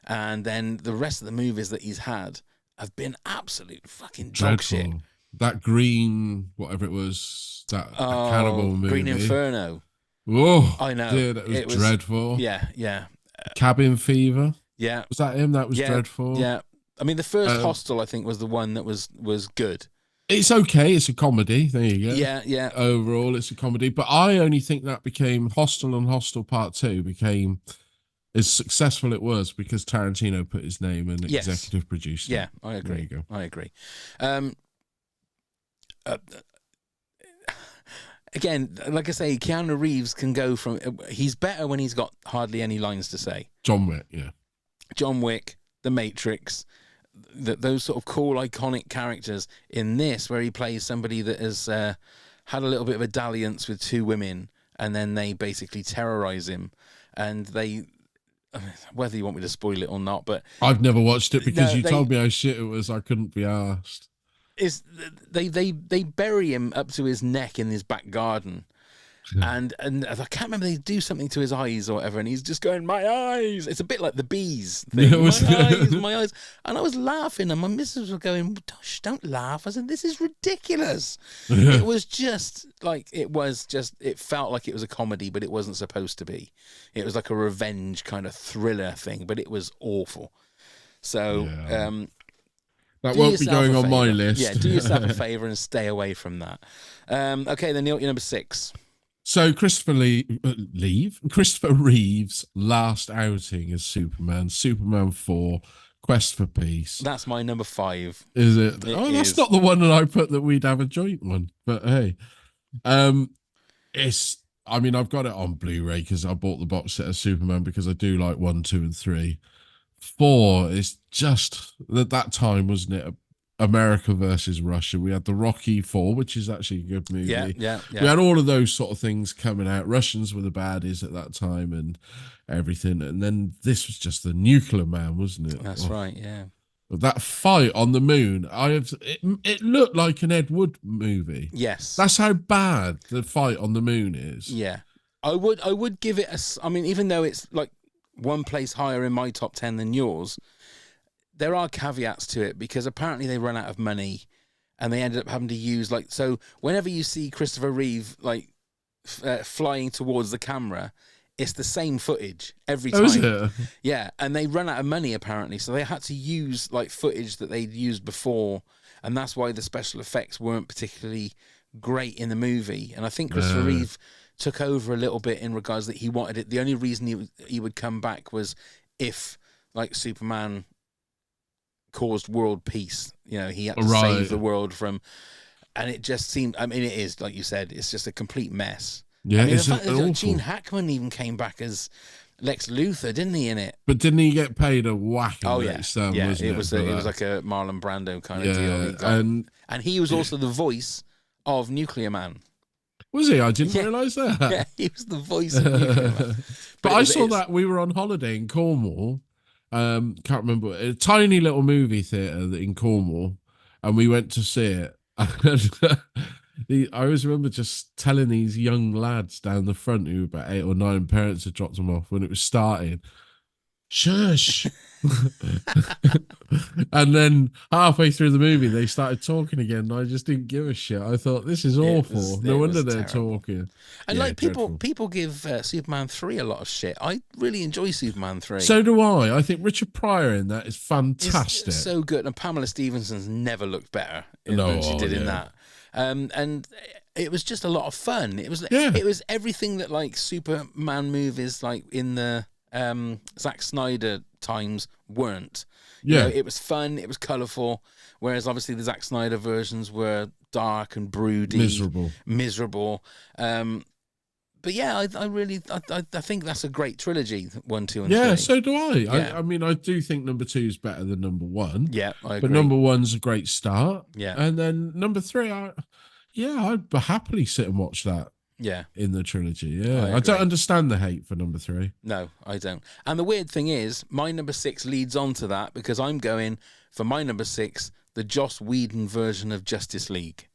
And then the rest of the movies that he's had have been absolute fucking dog shit. That Green, whatever it was, that cannibal movie. Green Inferno. Oh, I know. Dude, it was dreadful. Yeah. Cabin Fever. Yeah. Was that him? That was dreadful. Yeah. I mean, the first Hostel, I think, was the one that was good. It's okay. It's a comedy. There you go. Yeah. Overall, it's a comedy. But I only think that became Hostel and Hostel Part 2 became... as successful it was because Tarantino put his name and executive produced it. Yeah, I agree. There you go. I agree. Again, like I say, Keanu Reeves can go from... He's better when he's got hardly any lines to say. John Wick, yeah. John Wick, The Matrix, those sort of cool, iconic characters. In this, where he plays somebody that has had a little bit of a dalliance with 2 women, and then they basically terrorize him, and they... Whether you want me to spoil it or not, but I've never watched it because you told me how shit it was. I couldn't be asked. They bury him up to his neck in his back garden, And I can't remember, they do something to his eyes or whatever, and he's just going, my eyes. It's a bit like the bees thing. My eyes. And I was laughing, and my missus was going, Gosh, don't laugh. I said, this is ridiculous. It was just like, it felt like it was a comedy, but it wasn't supposed to be. It was like a revenge kind of thriller thing, but it was awful. So, that won't be going on my list. Yeah, do yourself a favour and stay away from that. Okay, then you're number 6. So Christopher Reeve's last outing as Superman, Superman 4, Quest for Peace. That's my number 5. Is it? That's not the one that I put that we'd have a joint one. But hey, I've got it on Blu-ray because I bought the box set of Superman because I do like 1, 2, and 3. 4 is just at that time, wasn't it? America versus Russia. We had the Rocky 4, which is actually a good movie. Yeah. We had all of those sort of things coming out. Russians were the baddies at that time and everything. And then this was just the Nuclear Man, wasn't it? That's right, yeah. But that fight on the moon, it looked like an Ed Wood movie. Yes. That's how bad the fight on the moon is. Yeah. I would give it even though it's like one place higher in my top 10 than yours, there are caveats to it because apparently they run out of money and they ended up having to use so whenever you see Christopher Reeve flying towards the camera, it's the same footage every time. Oh, is it? Yeah, and they run out of money apparently, so they had to use footage that they'd used before, and that's why the special effects weren't particularly great in the movie. And I think Christopher Reeve took over a little bit in regards that he wanted it. The only reason he would come back was if Superman caused world peace, he had to save the world from, and it just seemed, it is like you said, it's just a complete mess. Yeah, the fact that Gene Hackman even came back as Lex Luthor, didn't he, in it? But didn't he get paid a whack? Oh yeah, it was like a Marlon Brando kind of deal. And he was also the voice of Nuclear Man. Was he? I didn't realise that. Yeah, he was the voice of Nuclear Man. But I saw that we were on holiday in Cornwall. Can't remember, a tiny little movie theatre in Cornwall, and we went to see it. I always remember just telling these young lads down the front who were about 8 or 9, parents had dropped them off when it was starting, shush. And then halfway through the movie they started talking again and I just didn't give a shit. I thought, this is awful. No wonder they're talking. And people give Superman 3 a lot of shit. I really enjoy Superman 3. So do I think Richard Pryor in that is fantastic. It's so good, and Pamela Stevenson's never looked better than she did in that. And it was just a lot of fun. It was everything that Superman movies in the Zack Snyder times weren't. It was fun, it was colourful, whereas obviously the Zack Snyder versions were dark and broody, miserable. But yeah, I think that's a great trilogy, 1, 2, and 3. Yeah, so do I. Yeah. I do think number 2 is better than number 1. Yeah, I agree. But number 1's a great start. Yeah, and then number 3, I'd happily sit and watch that. Yeah, in the trilogy. Yeah, I don't understand the hate for number 3. No, I don't. And the weird thing is, my number 6 leads on to that because I'm going for my number 6, the Joss Whedon version of Justice League.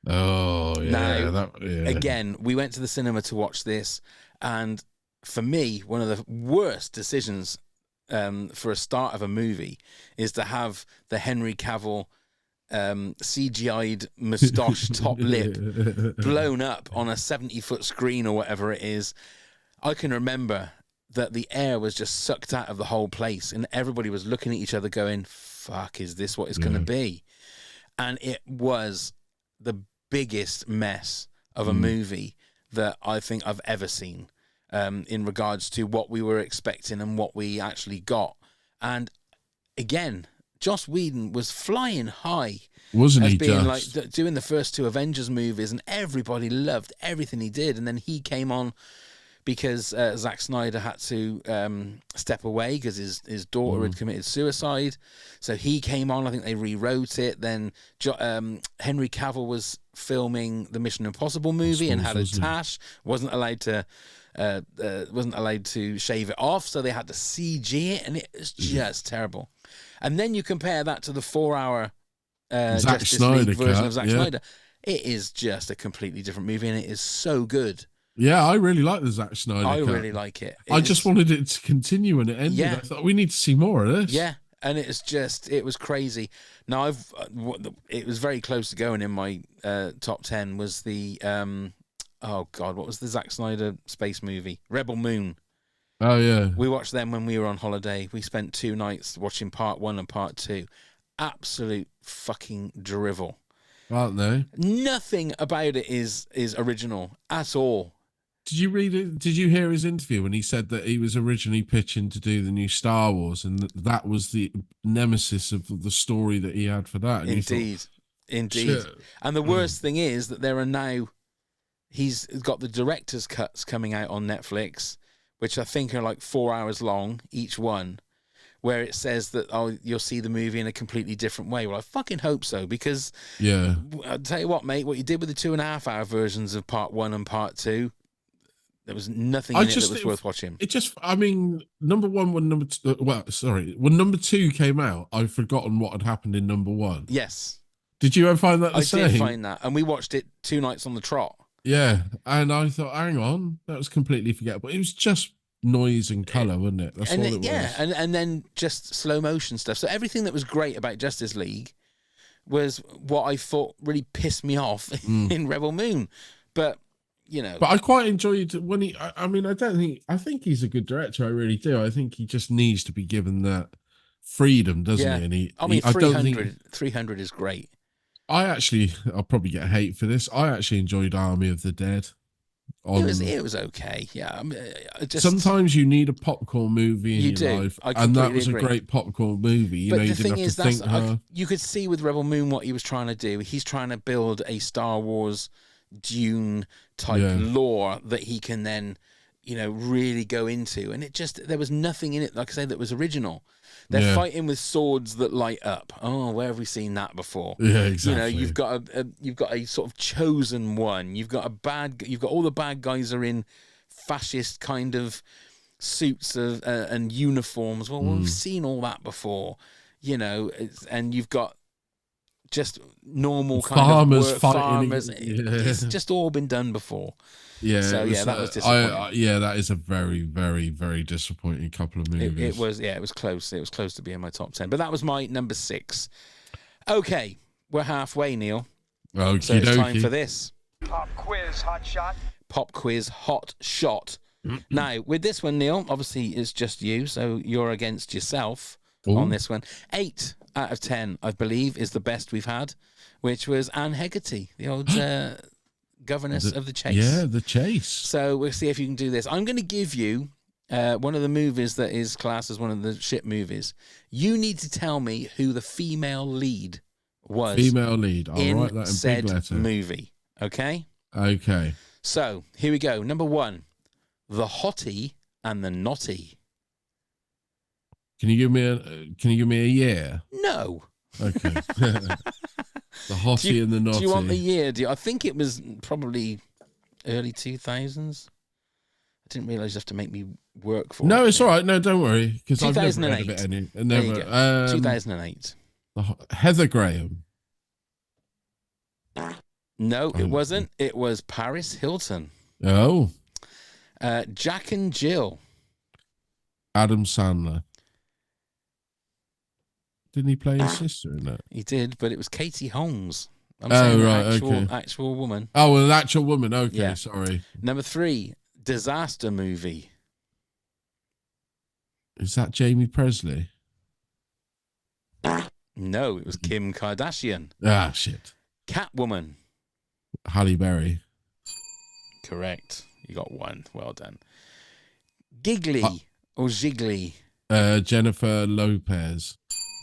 Oh yeah. Now, again, we went to the cinema to watch this, and for me, one of the worst decisions for a start of a movie is to have the Henry Cavill CGI'd moustache top lip blown up on a 70-foot screen or whatever it is. I can remember that the air was just sucked out of the whole place and everybody was looking at each other going, fuck, is this what it's going to be? And it was the biggest mess of a movie that I think I've ever seen in regards to what we were expecting and what we actually got. And again, Joss Whedon was flying high, wasn't he? Being doing the first 2 Avengers movies, and everybody loved everything he did. And then he came on because Zack Snyder had to step away because his daughter had committed suicide. So he came on. I think they rewrote it. Then Henry Cavill was filming the Mission Impossible movie and had a tash. Wasn't allowed to shave it off, so they had to CG it, and it was just terrible. And then you compare that to the 4-hour Justice League version of Zack Snyder. It is just a completely different movie, and it is so good. Yeah, I really like the Zack Snyder I cut. really like it. I just wanted it to continue when it ended. Yeah. I thought we need to see more of this. Yeah, and it was crazy. Now it was very close to going in my top 10 was the oh god, what was the Zack Snyder space movie? Rebel Moon. Oh yeah. We watched them when we were on holiday. We spent 2 nights watching part 1 and part 2. Absolute fucking drivel. Aren't they? Nothing about it is original at all. Did you read it? Did you hear his interview when he said that he was originally pitching to do the new Star Wars, and that was the nemesis of the story that he had for that? And Indeed. Shit. And the worst thing is that there are now, he's got the director's cuts coming out on Netflix, which I think are like 4 hours long, each one, where it says that, oh, you'll see the movie in a completely different way. Well, I fucking hope so, because yeah, I'll tell you what, mate, what you did with the 2.5 hour versions of part 1 and part 2, there was nothing in it that was worth watching. It just, I mean, number 1 when number 2, when number 2 came out, I've forgotten what had happened in number 1. Yes. Did you ever find that the same? I did find that, and we watched it 2 nights on the trot. Yeah, and I thought, hang on, that was completely forgettable. It was just noise and colour, wasn't it? That's all it was. Yeah, and then just slow motion stuff. So everything that was great about Justice League was what I thought really pissed me off in Rebel Moon. But, you know. But I quite enjoyed when he, I mean, I think he's a good director. I really do. I think he just needs to be given that freedom, doesn't he? And I mean, 300 is great. I'll probably get hate for this. I actually enjoyed Army of the Dead. It was okay. Yeah, I mean, sometimes you need a popcorn movie in your life, and that was a great popcorn movie. You know, you didn't have to think. You could see with Rebel Moon what he was trying to do. He's trying to build a Star Wars Dune type lore that he can then, you know, really go into. And there was nothing in it, like I said, that was original. They're fighting with swords that light up. Oh, where have we seen that before? Yeah, exactly. You know, you've got a sort of chosen one. You've got all the bad guys are in fascist kind of suits and uniforms. Well, we've seen all that before, you know. And you've got just normal kind of farmers. It's just all been done before. Yeah, so that was disappointing. That is a very, very, very disappointing couple of movies. It was close. It was close to being my top 10, but that was my number 6. Okay, we're halfway, Neil. Okey so it's dokey. time for this pop quiz, hot shot. Pop quiz, hot shot. Now, with this one, Neil, obviously it's just you, so you're against yourself on this one. 8 out of 10, I believe, is the best we've had, which was Anne Hegarty, the old governess of the Chase. Yeah, the Chase. So we'll see if you can do this. I'm going to give you one of the movies that is classed as one of the shit movies. You need to tell me who the female lead was. Female lead. I'll write that in said big letter. Movie. Okay? Okay. So here we go. Number 1, The Hottie and the Naughty. Can you give me a year? No. Okay. The Hottie and the Naughty. Do you want the year? I think it was probably early 2000s. I didn't realise you have to make me work for it. No, it's all right. No, don't worry. Because I've never heard of 2008. it. Never. 2008. Heather Graham. No, it wasn't. It was Paris Hilton. Oh. Jack and Jill. Adam Sandler. Didn't he play his sister in that? He did, but it was Katie Holmes. I'm saying actual woman. Oh, an actual woman. Okay, yeah. Sorry. Number 3, Disaster Movie. Is that Jamie Presley? No, it was Kim Kardashian. Ah, shit. Catwoman. Halle Berry. Correct. You got 1. Well done. Giggly or Jiggly? Jennifer Lopez.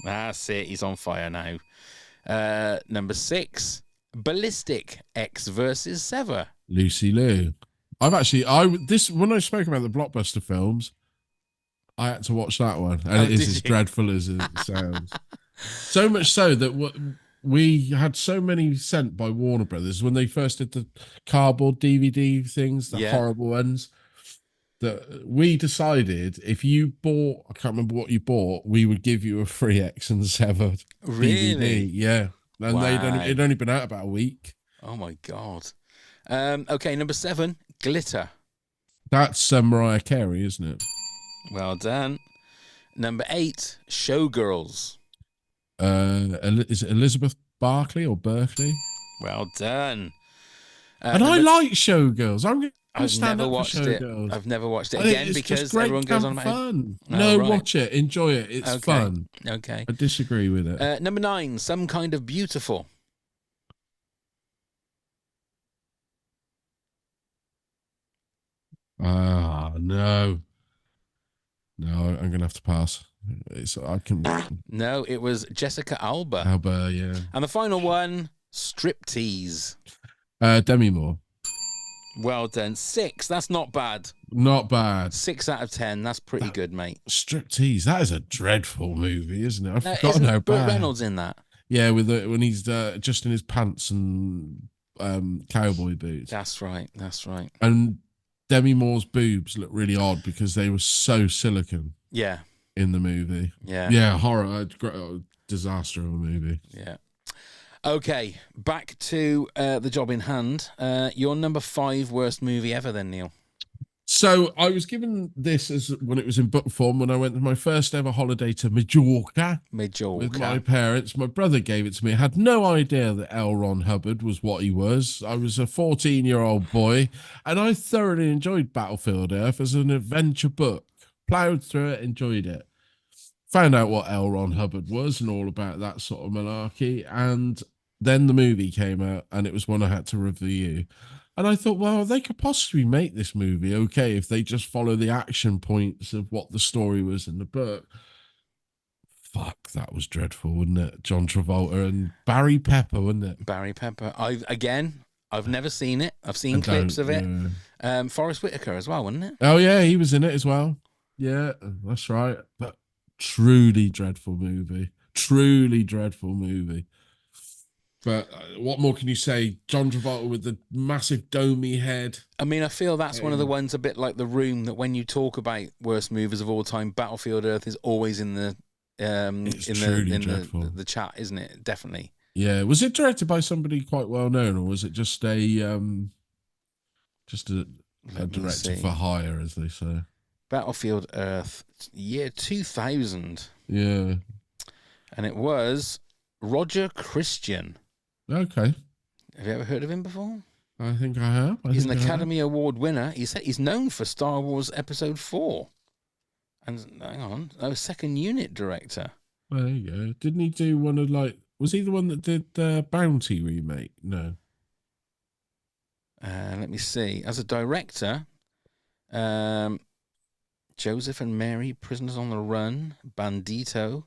That's it. He's on fire now. Number 6, Ballistic X versus Sever. Lucy Liu. when I spoke about the blockbuster films, I had to watch that one, and it is as dreadful as it sounds. So much so that we had so many sent by Warner Brothers when they first did the cardboard DVD things, the horrible ones, that we decided if you bought, I can't remember what you bought, we would give you a free X and Sever DVD. Yeah. And wow. it'd only been out about a week. Oh my God. Okay, number 7, Glitter. That's Mariah Carey, isn't it? Well done. Number 8, Showgirls. Is it Elizabeth Barkley or Berkeley? Well done. And I like Showgirls. I'm going to I've stand never up for watched it. Showgirls. I've never watched it I think again it's because just great everyone goes on camp about fun. Oh, No, right. watch it. Enjoy it. It's fun. Okay. I disagree with it. Number 9, Some Kind of Beautiful. No. I'm going to have to pass. No, it was Jessica Alba. Alba, yeah. And the final one, Striptease. Demi Moore. Well done. 6. That's not bad. Not bad. 6 out of 10. That's pretty good, mate. Striptease. That is a dreadful movie, isn't it? I've forgotten isn't how Burt bad. Reynolds in that? Yeah, when he's just in his pants and cowboy boots. That's right. And Demi Moore's boobs look really odd because they were so silicone. Yeah. In the movie. Yeah. Yeah, horror. Disaster of a movie. Yeah. Okay, back to the job in hand. Your number 5 worst movie ever then, Neil. So I was given this as when it was in book form when I went to my first ever holiday to Majorca. With my parents. My brother gave it to me. I had no idea that L. Ron Hubbard was what he was. I was a 14-year-old boy, and I thoroughly enjoyed Battlefield Earth as an adventure book. Plowed through it, enjoyed it. Found out what L. Ron Hubbard was and all about that sort of malarkey. And then the movie came out, and it was one I had to review. And I thought, well, they could possibly make this movie okay if they just follow the action points of what the story was in the book. Fuck, that was dreadful, wasn't it? John Travolta and Barry Pepper, wasn't it? Barry Pepper. I've never seen it. I've seen clips of it. Yeah. Forrest Whitaker as well, wasn't it? Oh, yeah, he was in it as well. Yeah, that's right. But truly dreadful movie. Truly dreadful movie. But what more can you say? John Travolta with the massive domey head. I mean, I feel that's one of the ones a bit like The Room, that when you talk about worst movies of all time, Battlefield Earth is always in the the chat, isn't it? Definitely. Yeah. Was it directed by somebody quite well known, or was it just a director for hire, as they say? Battlefield Earth, year 2000. Yeah. And it was Roger Christian. Okay. Have you ever heard of him before? I think I have. He's an Academy Award winner. He's known for Star Wars Episode 4. And hang on, second unit director. There you go. Didn't he do one of was he the one that did the Bounty remake? No. Let me see. As a director, Joseph and Mary, Prisoners on the Run, Bandito,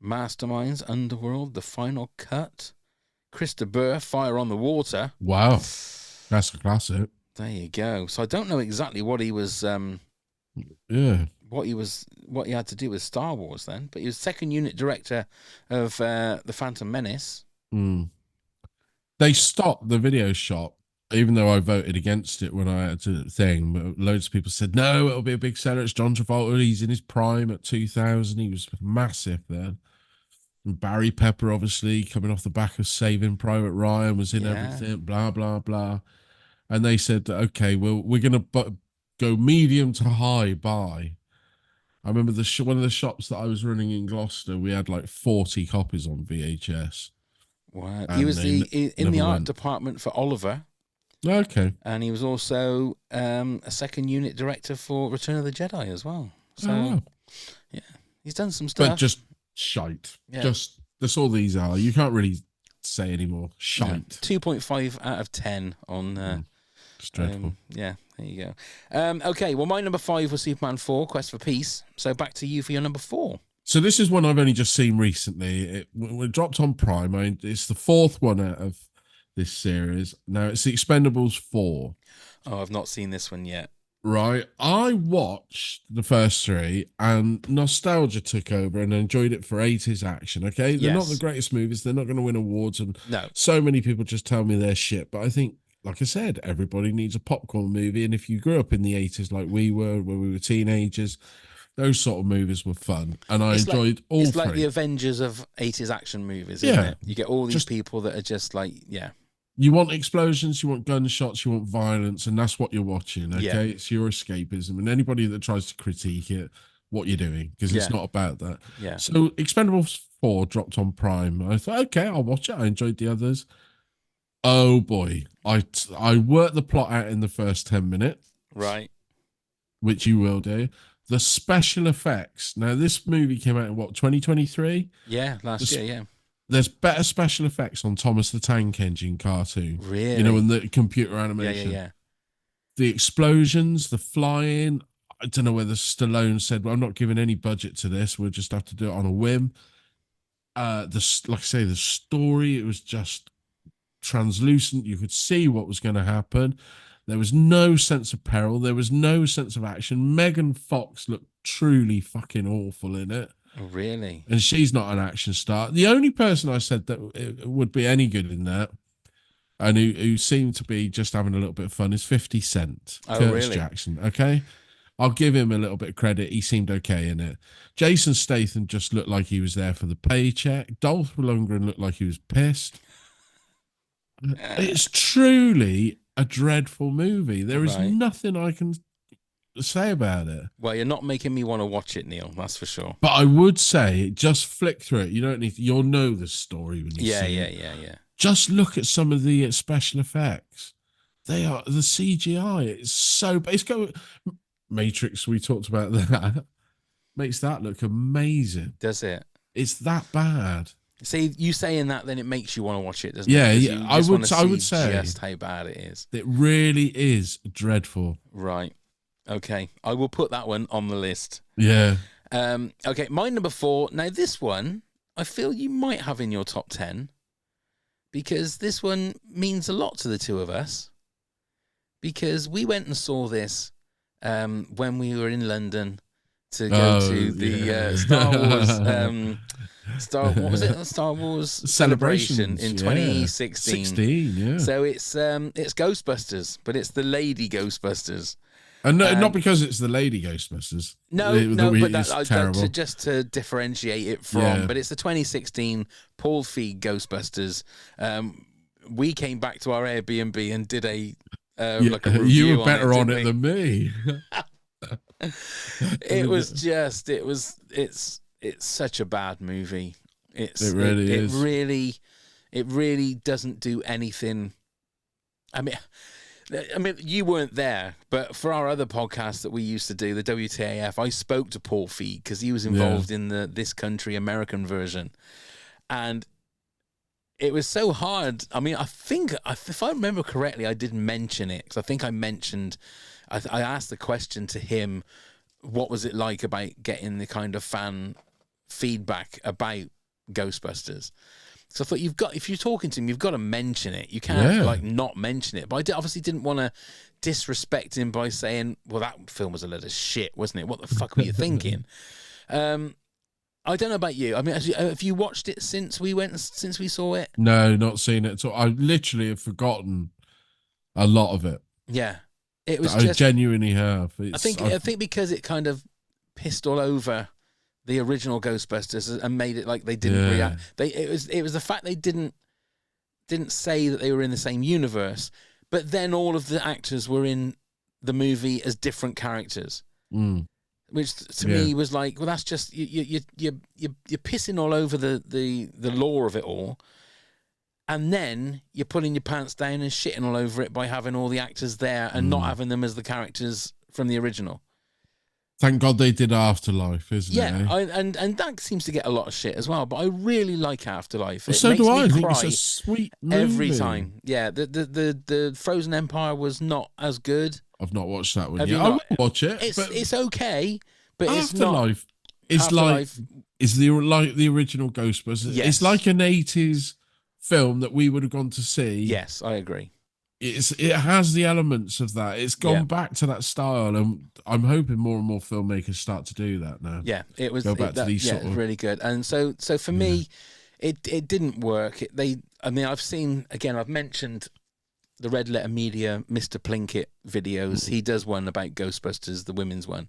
Masterminds, Underworld, The Final Cut, Christopher, Fire on the Water. Wow, that's a classic. There you go. So I don't know exactly what he was. What he had to do with Star Wars then, but he was second unit director of the Phantom Menace. They stopped the video shop, even though I voted against it when I had to thing. But loads of people said no, it'll be a big seller. It's John Travolta. He's in his prime at 2000. He was massive then. And Barry Pepper, obviously, coming off the back of Saving Private Ryan, was in everything, blah, blah, blah. And they said, okay, well, we're going to go medium to high buy. I remember one of the shops that I was running in Gloucester, we had 40 copies on VHS. Wow. He was in the art department for Oliver. Okay. And he was also a second unit director for Return of the Jedi as well. So, yeah, he's done some stuff. But just shite. Yeah. That's all these are. You can't really say anymore. Shite. 2.5 out of 10 on... it's dreadful. Yeah, there you go. Okay, well, my number 5 was Superman 4, Quest for Peace. So back to you for your number 4. So this is one I've only just seen recently. It dropped on Prime. It's the 4th one out of this series. Now, it's The Expendables 4. Oh, I've not seen this one yet. Right. I watched the first 3 and nostalgia took over and enjoyed it for 80s action, okay? They're not the greatest movies. They're not going to win awards. And so many people just tell me they're shit. But I think, like I said, everybody needs a popcorn movie. And if you grew up in the 80s like we were, when we were teenagers, those sort of movies were fun. And I enjoyed all 3. It's like the Avengers of 80s action movies, isn't it? You get all these people that are just like, You want explosions, you want gunshots, you want violence, and that's what you're watching. Okay, Yeah. it's your escapism, and anybody that tries to critique it, what you're doing, because it's Yeah. not about that. Yeah. So Expendables 4 dropped on Prime. I thought, okay, I'll watch it. I enjoyed the others. Oh boy, I worked the plot out in the first 10 minutes, Right. which you will do. The special effects. Now, this movie came out in what, 2023? Yeah, last year, yeah. There's better special effects on Thomas the Tank Engine cartoon. Really? You know, in the computer Yeah, animation. yeah. The explosions, the flying. I don't know whether Stallone said, well, I'm not giving any budget to this. We'll just have to do it on a whim. Like I say, the story, it was just translucent. You could see what was going to happen. There was no sense of peril. There was no sense of action. Megan Fox looked truly fucking awful in it. Oh, really? And she's not an action star. The only person I said that it would be any good in that, and who seemed to be just having a little bit of fun, is 50 Cent. Oh, Curtis really? Jackson. Okay. I'll give him a little bit of credit. He seemed okay in it. Jason Statham just looked like he was there for the paycheck. Dolph Lundgren looked like he was pissed. It's truly a dreadful movie. There is Right. nothing I can say about it. Well, you're not making me want to watch it, Neil. That's for sure. But I would say just flick through it. You don't need to, you'll know the story when you Yeah, see yeah, it. yeah. Just look at some of the special effects. They are the CGI. It's so it's go Matrix. We talked about that. Makes that look amazing. Does it? It's that bad. See, you saying that, then it makes you want to watch it, doesn't Yeah, it? 'Cause yeah. you I just would. wanna I would see say just how bad it is. it really is dreadful. Right. Okay. I will put that one on the list. Yeah. Okay. My number 4. Now, this one, I feel you might have in your top 10 because this one means a lot to the two of us because we went and saw this when we were in London to go to the Star Wars. What was it? Star Wars celebration in 2016. 16, yeah. So it's Ghostbusters, but it's the Lady Ghostbusters. And not because it's the Lady Ghostbusters. No, but it's terrible. just to differentiate it from. Yeah. But it's the 2016 Paul Feig Ghostbusters. We came back to our Airbnb and did a like a review. You were better on it didn't we? than me. It's such a bad movie. It really is. It really doesn't do anything. I mean, you weren't there, but for our other podcast that we used to do, the WTAF, I spoke to Paul Feig because he was involved in the This Country American version, and it was so hard. I mean, I think if I remember correctly, I did mention it because I think I mentioned. I asked the question to him, what was it like about getting the kind of fan feedback about Ghostbusters? So I thought if you're talking to him, you've got to mention it. You can't not mention it. But I obviously didn't want to disrespect him by saying, well, that film was a load of shit, wasn't it? What the fuck were you thinking? I don't know about you. I mean, have you watched it since we saw it? No, not seen it at all. I literally have forgotten a lot of it. Yeah. It was I genuinely have. I think because it kind of pissed all over the original Ghostbusters and made it like they didn't react. It was the fact they didn't say that they were in the same universe, but then all of the actors were in the movie as different characters, which to me was like, well, that's just you're pissing all over the lore of it all. And then you're pulling your pants down and shitting all over it by having all the actors there and not having them as the characters from the original. Thank God they did Afterlife, isn't it? Yeah, and that seems to get a lot of shit as well. But I really like Afterlife. Well, so makes do me I. I think cry it's a sweet movie. every time. Yeah, the Frozen Empire was not as good. I've not watched that one Have yet. you I not? will watch it. It's okay, but Afterlife it's not. is like the original Ghostbusters. Yes. It's like an 80s film that we would have gone to see. Yes, I agree. It has the elements of that. It's gone back to that style, and I'm hoping more and more filmmakers start to do that now. Yeah, it was go back to these sort it's of really good. And so for me, it didn't work. I've seen again. I've mentioned the Red Letter Media Mr. Plinkett videos. He does one about Ghostbusters, the women's one,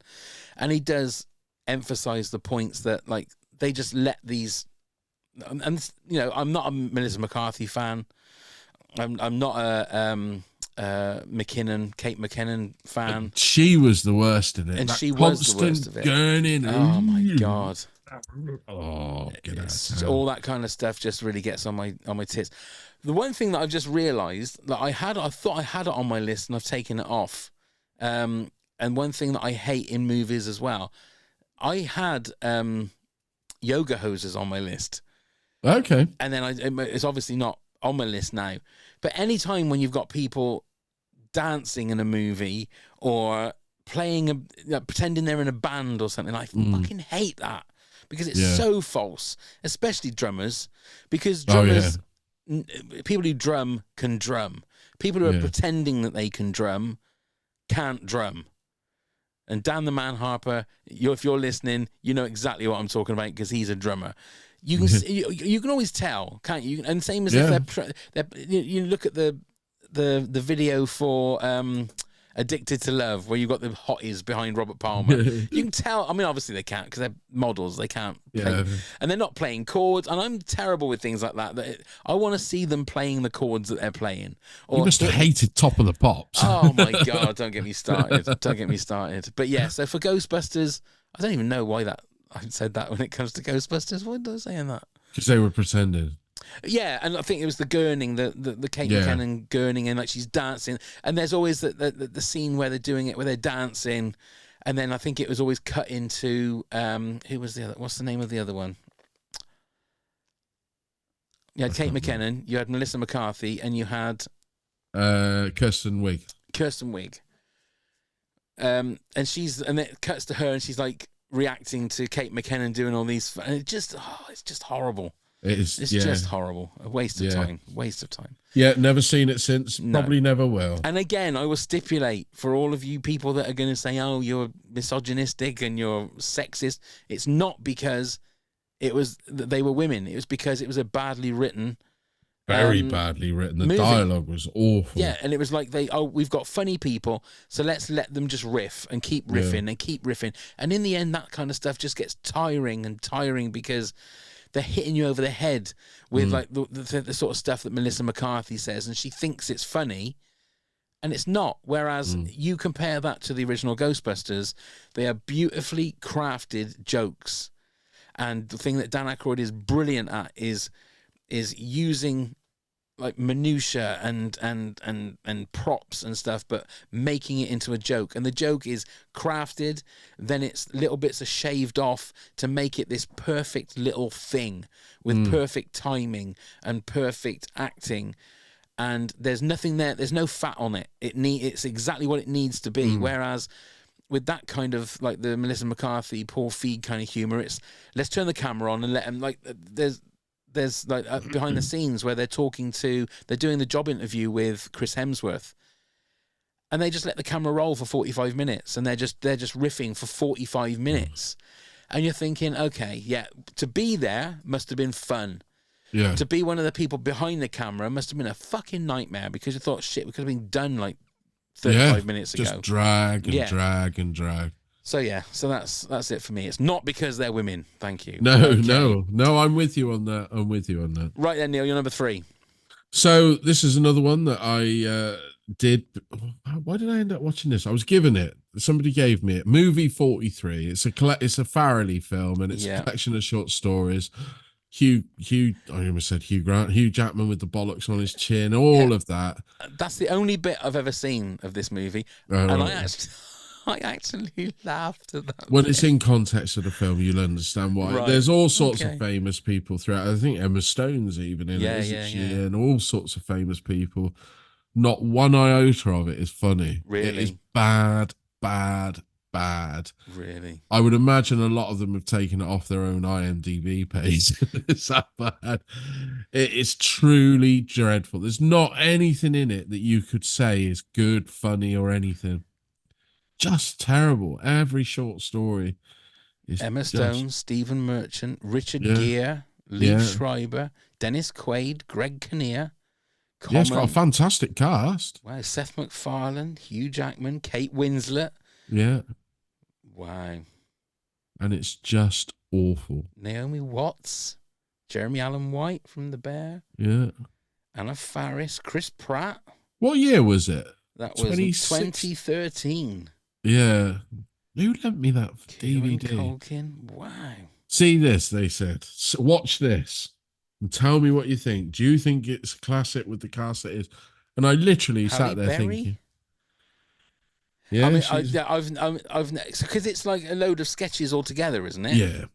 and he does emphasize the points that like they just let these. And I'm not a Melissa McCarthy fan. I'm not a Kate McKinnon fan. She was the worst in it. And that she was the worst of it. Gurning. Oh my God. Oh, get out. All that kind of stuff just really gets on my tits. The one thing that I've just realised that I thought I had it on my list and I've taken it off. And one thing that I hate in movies as well, I had yoga hoses on my list. Okay. And then it's obviously not on my list now. But anytime when you've got people dancing in a movie or playing pretending they're in a band or something, I fucking hate that because it's so false, especially drummers, because drummers, people who drum can drum. People who are pretending that they can drum can't drum. And Dan the Man Harper, if you're listening, you know exactly what I'm talking about because he's a drummer. You can you can always tell, can't you? And same as if you look at the video for Addicted to Love, where you've got the hotties behind Robert Palmer. You can tell. I mean, obviously they can't because they're models. They can't play, and they're not playing chords. And I'm terrible with things like that. I want to see them playing the chords that they're playing. Or you must have hated Top of the Pops. Oh my God! Don't get me started. Don't get me started. But yeah, so for Ghostbusters, I don't even know why I said that when it comes to Ghostbusters. Why did I say that? Because they were pretending. Yeah, and I think it was the gurning, the Kate McKinnon gurning, and like she's dancing, and there's always the scene where they're doing it, where they're dancing, and then I think it was always cut into who was the other? What's the name of the other one? You had Kate McKinnon, you had Melissa McCarthy, and you had Kirsten Wiig. And it cuts to her, and she's like reacting to Kate McKinnon doing all these, and it's just horrible. It's just horrible. A waste of time. Waste of time. Yeah, never seen it since. No. Probably never will. And again, I will stipulate for all of you people that are going to say, "Oh, you're misogynistic and you're sexist." It's not because it was that they were women. It was because it was a badly written, very badly written. The movie. Dialogue was awful. Yeah, and it was like we've got funny people, so let's let them just riff and keep riffing and keep riffing. And in the end, that kind of stuff just gets tiring because they're hitting you over the head with like the sort of stuff that Melissa McCarthy says, and she thinks it's funny, and it's not. Whereas you compare that to the original Ghostbusters, they are beautifully crafted jokes, and the thing that Dan Aykroyd is brilliant at is using like minutia and props and stuff, but making it into a joke. And the joke is crafted, then it's little bits are shaved off to make it this perfect little thing with perfect timing and perfect acting. And there's nothing there. There's no fat on it. It's exactly what it needs to be. Whereas with that kind of like the Melissa McCarthy, Paul Feig kind of humor, it's let's turn the camera on and let them like there's like behind the scenes where they're doing the job interview with Chris Hemsworth, and they just let the camera roll for 45 minutes, and they're just riffing for 45 minutes, and you're thinking, okay, yeah, to be there must have been fun. Yeah. To be one of the people behind the camera must have been a fucking nightmare because you thought, shit, we could have been done like 35 minutes ago. Just drag and drag and drag. So yeah, so that's it for me. It's not because they're women. Thank you. No, I'm with you on that. Right then, Neil, you're number 3. So this is another one that I did. Why did I end up watching this? I was given it. Somebody gave me it. Movie 43. It's a Farrelly film, and it's a collection of short stories. I almost said Hugh Grant, Hugh Jackman with the bollocks on his chin, all of that. That's the only bit I've ever seen of this movie, and I actually laughed at that. When it's in context of the film, you'll understand why. Right. There's all sorts of famous people throughout. I think Emma Stone's even in it, isn't she? And all sorts of famous people. Not one iota of it is funny. Really? It is bad. Really? I would imagine a lot of them have taken it off their own IMDb page. It's that bad. It is truly dreadful. There's not anything in it that you could say is good, funny, or anything. Just terrible. Every short story is Emma Stone, Stephen Merchant, Richard Gere, Lee Schreiber, Dennis Quaid, Greg Kinnear. Yeah, it's got a fantastic cast. Wow, Seth MacFarlane, Hugh Jackman, Kate Winslet. Yeah. Wow. And it's just awful. Naomi Watts, Jeremy Allen White from The Bear. Yeah. Anna Faris, Chris Pratt. What year was it? That was 2013. Yeah. Who lent me that Kieran DVD? Culkin. Wow. See this, they said. Watch this and tell me what you think. Do you think it's a classic with the cast it is? And I literally Halle sat there Berry? thinking. Yeah, I mean, I've because it's like a load of sketches all together, isn't it? Yeah,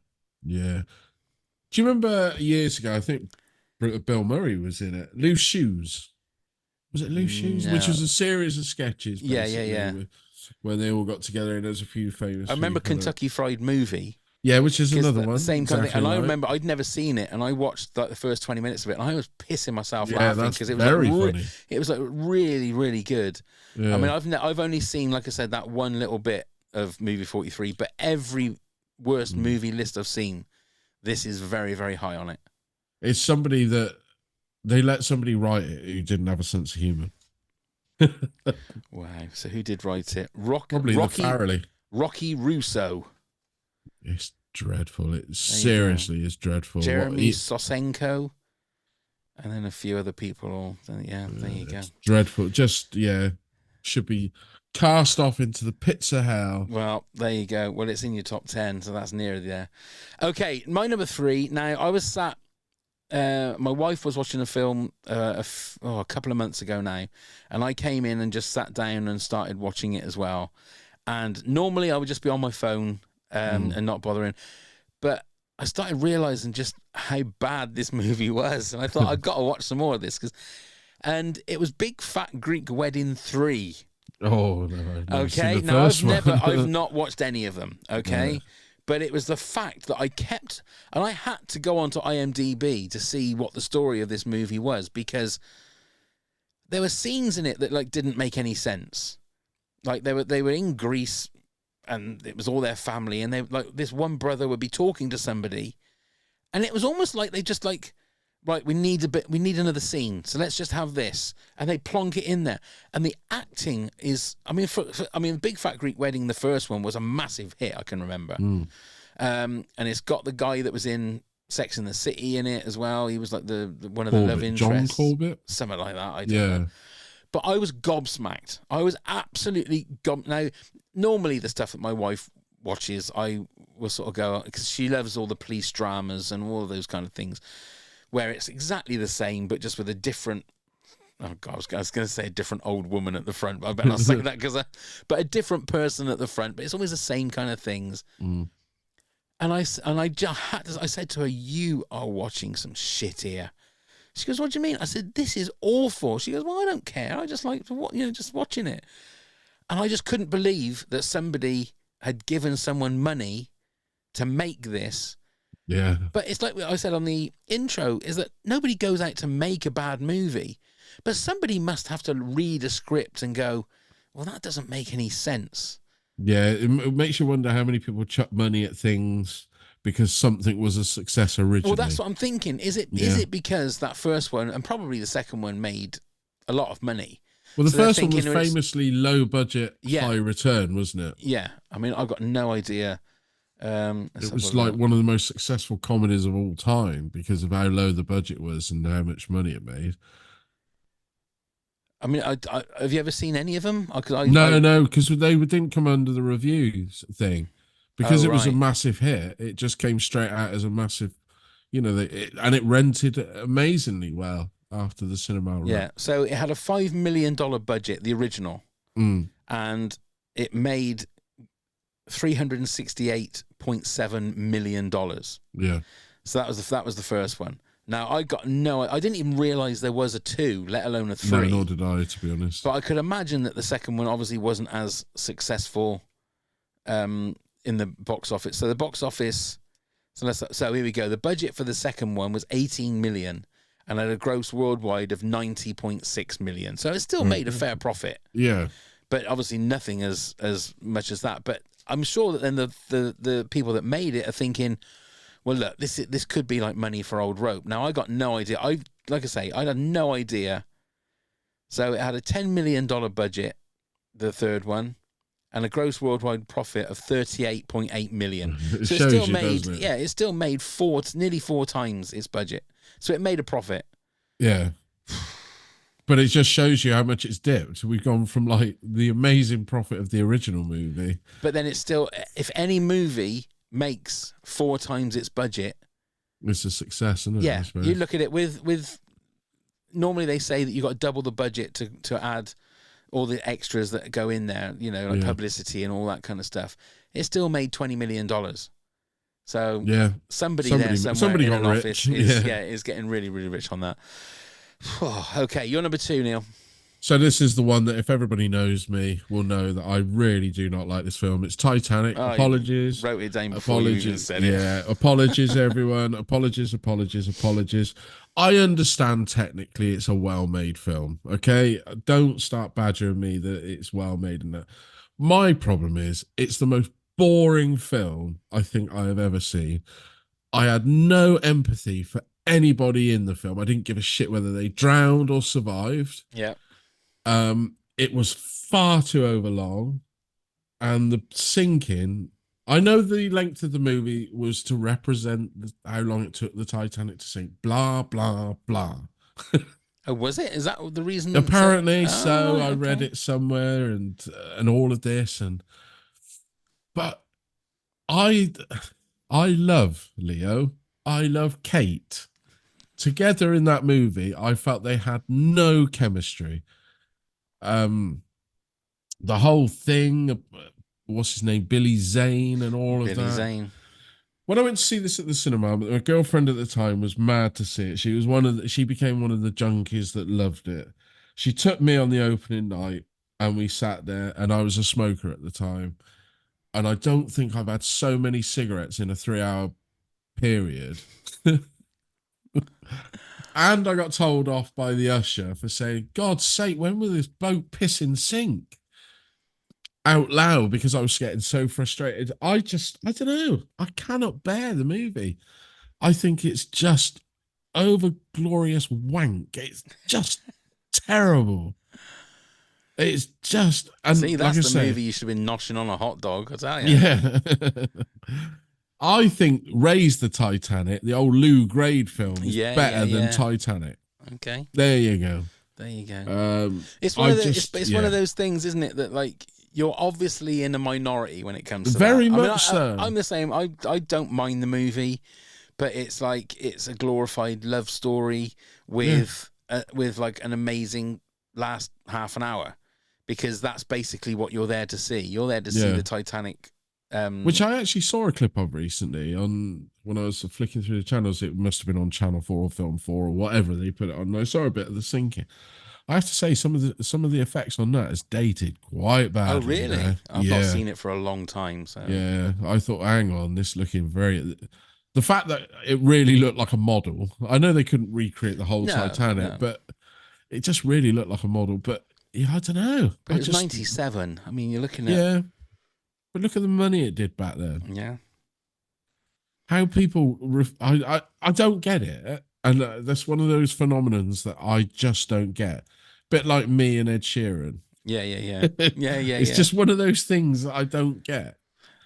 yeah. Do you remember years ago? I think Bill Murray was in it. Loose Shoes. Was it Loose Shoes? No. Which was a series of sketches. Yeah. Where they all got together and there's a few famous. I remember Kentucky Fried Movie. Yeah, which is another one. The same kind of thing. And I right. remember I'd never seen it, and I watched like the first 20 minutes of it, and I was pissing myself Yeah, laughing that's because it was very like, funny. it was like really, really good. Yeah. I mean, I've only seen, like I said, that one little bit of movie 43, but every worst movie list I've seen, this is very, very high on it. It's somebody that they let somebody write it who didn't have a sense of humour. Wow. So who did write it? Probably the Farrelly. Rocky Russo. It's dreadful. It seriously is dreadful. Jeremy Sosenko. And then a few other people. Yeah, there you go. Dreadful. Just, should be cast off into the pits of hell. Well, there you go. Well, it's in your top 10, so that's near there. Okay, my number 3. Now, I was sat... my wife was watching a film a couple of months ago now, and I came in and just sat down and started watching it as well. And normally I would just be on my phone and not bothering, but I started realizing just how bad this movie was, and I thought I've got to watch some more of this and it was Big Fat Greek Wedding 3. Oh no! Okay, now I've not watched any of them. Okay. Yeah. But it was the fact that I had to go onto IMDb to see what the story of this movie was, because there were scenes in it that like didn't make any sense. Like they were in Greece, and it was all their family, and they like this one brother would be talking to somebody, and it was almost like they just like, right, we need another scene, so let's just have this, and they plonk it in there, and the acting is, I mean, Big Fat Greek Wedding, the first one, was a massive hit, I can remember, and it's got the guy that was in Sex and the City in it as well. He was like the one of the love interests, John Corbett, something like that. I don't know. But I was gobsmacked. I was absolutely Now, normally the stuff that my wife watches, I will sort of go, because she loves all the police dramas and all of those kind of things, where it's exactly the same, but just with a different... Oh, God, I was going to say a different old woman at the front, but I better not say that, but a different person at the front, but it's always the same kind of things. And I said to her, you are watching some shit here. She goes, what do you mean? I said, this is awful. She goes, well, I don't care. I just like, just watching it. And I just couldn't believe that somebody had given someone money to make this. Yeah. But it's like I said on the intro, is that nobody goes out to make a bad movie, but somebody must have to read a script and go, well, that doesn't make any sense. Yeah, it makes you wonder how many people chuck money at things because something was a success originally. Well, that's what I'm thinking. Is it because that first one, and probably the second one, made a lot of money? Well, the first one was famously low budget, high return, wasn't it? Yeah. I mean, I've got no idea. It was like one of the most successful comedies of all time because of how low the budget was and how much money it made. I mean, have you ever seen any of them? No, because they didn't come under the reviews thing. Because it was a right. massive hit, it just came straight out as a massive, and it rented amazingly well after the cinema run. Yeah, so it had a $5 million budget, the original, and it made $368.7 million. Yeah. So that was the first one. Now, I didn't even realize there was a 2, let alone a 3. No, nor did I, to be honest. But I could imagine that the second one obviously wasn't as successful in the box office. So the box office, so here we go. The budget for the second one was 18 million and had a gross worldwide of 90.6 million. So it still made a fair profit. Yeah. But obviously nothing as much as that. But I'm sure that then the people that made it are thinking, well, look, this could be like money for old rope. Now, I got no idea. I had no idea. So it had a $10 million budget, the third one, and a gross worldwide profit of 38.8 million. So it still made, it still made nearly 4 times its budget. So it made a profit. Yeah. But it just shows you how much it's dipped. We've gone from like the amazing profit of the original movie. But then it's still, if any movie makes 4 times its budget, It's a success, isn't it? yeah, you look at it with. Normally they say that you got to double the budget to add all the extras that go in there, you know, like publicity and all that kind of stuff. It still made $20 million. So yeah, somebody there somewhere somebody in got an rich. office is getting really, really rich on that. Okay, you're number 2, Neil. So this is the one that if everybody knows me will know that I really do not like this film. It's Titanic. Apologies. Wrote it down before you even said it. Yeah, apologies everyone. Apologies. I understand technically it's a well-made film. Okay, don't start badgering me that it's well-made and that. My problem is it's the most boring film I think I have ever seen. I had no empathy for anybody in the film. I didn't give a shit whether they drowned or survived. Yeah. It was far too overlong, and the sinking. I know the length of the movie was to represent how long it took the Titanic to sink. Blah blah blah. Oh, was it? Is that the reason? Apparently, so I read it somewhere, and all of this, but I love Leo. I love Kate. Together in that movie, I felt they had no chemistry. The whole thing, what's his name, Billy Zane and all of that. Billy Zane. When I went to see this at the cinema, my girlfriend at the time was mad to see it. She became one of the junkies that loved it. She took me on the opening night and we sat there, and I was a smoker at the time. And I don't think I've had so many cigarettes in a 3-hour period. And I got told off by the usher for saying, God's sake, when will this boat piss and sink? Out loud, because I was getting so frustrated. I don't know. I cannot bear the movie. I think it's just over glorious wank. It's just terrible. It's just... And see, that's like the movie you should have been noshing on a hot dog, I tell you. Yeah. I think Raise the Titanic, the old Lou Grade film, is better than Titanic. Okay. There you go. There you go. It's one of those things, isn't it, that like you're obviously in a minority when it comes to very that. much so. I'm the same. I don't mind the movie, but it's like it's a glorified love story with like an amazing last half an hour, because that's basically what you're there to see. You're there to see the Titanic. Which I actually saw a clip of recently on when I was flicking through the channels. It must have been on Channel 4 or Film 4 or whatever they put it on. And I saw a bit of the sinking. I have to say some of the effects on that is dated quite badly. Oh, really? You know? I've not seen it for a long time. So yeah, I thought, hang on, this looking very. The fact that it really looked like a model. I know they couldn't recreate the whole Titanic, but it just really looked like a model. But yeah, I don't know. But it was 97. I mean, you're looking at but look at the money it did back then. Yeah. How people, I don't get it, and that's one of those phenomenons that I just don't get. Bit like me and Ed Sheeran. Yeah. It's just one of those things that I don't get.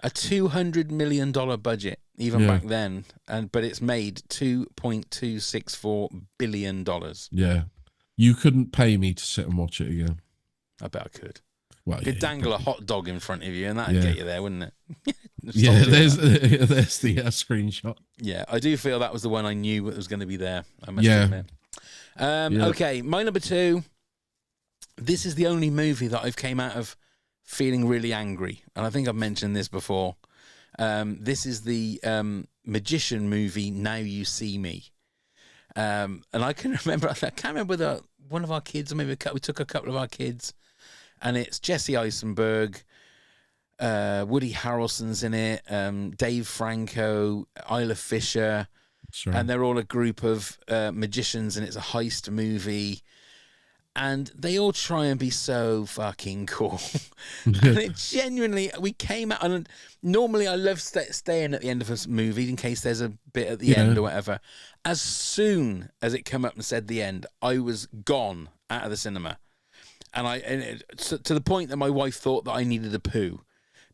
A $200 million budget, even back then, but it's made $2.264 billion. Yeah, you couldn't pay me to sit and watch it again. I bet I could. Well, you could dangle a hot dog in front of you, and that'd get you there, wouldn't it? There's the screenshot. Yeah, I do feel that was the one I knew was going to be there. I must admit. Okay, my number 2. This is the only movie that I've came out of feeling really angry, and I think I've mentioned this before. This is the magician movie Now You See Me, and I can't remember whether one of our kids, or maybe we took a couple of our kids. And it's Jesse Eisenberg, Woody Harrelson's in it, Dave Franco, Isla Fisher, and they're all a group of magicians, and it's a heist movie. And they all try and be so fucking cool. And it genuinely, we came out, and normally I love staying at the end of a movie in case there's a bit at the end or whatever. As soon as it came up and said the end, I was gone out of the cinema. And to the point that my wife thought that I needed a poo,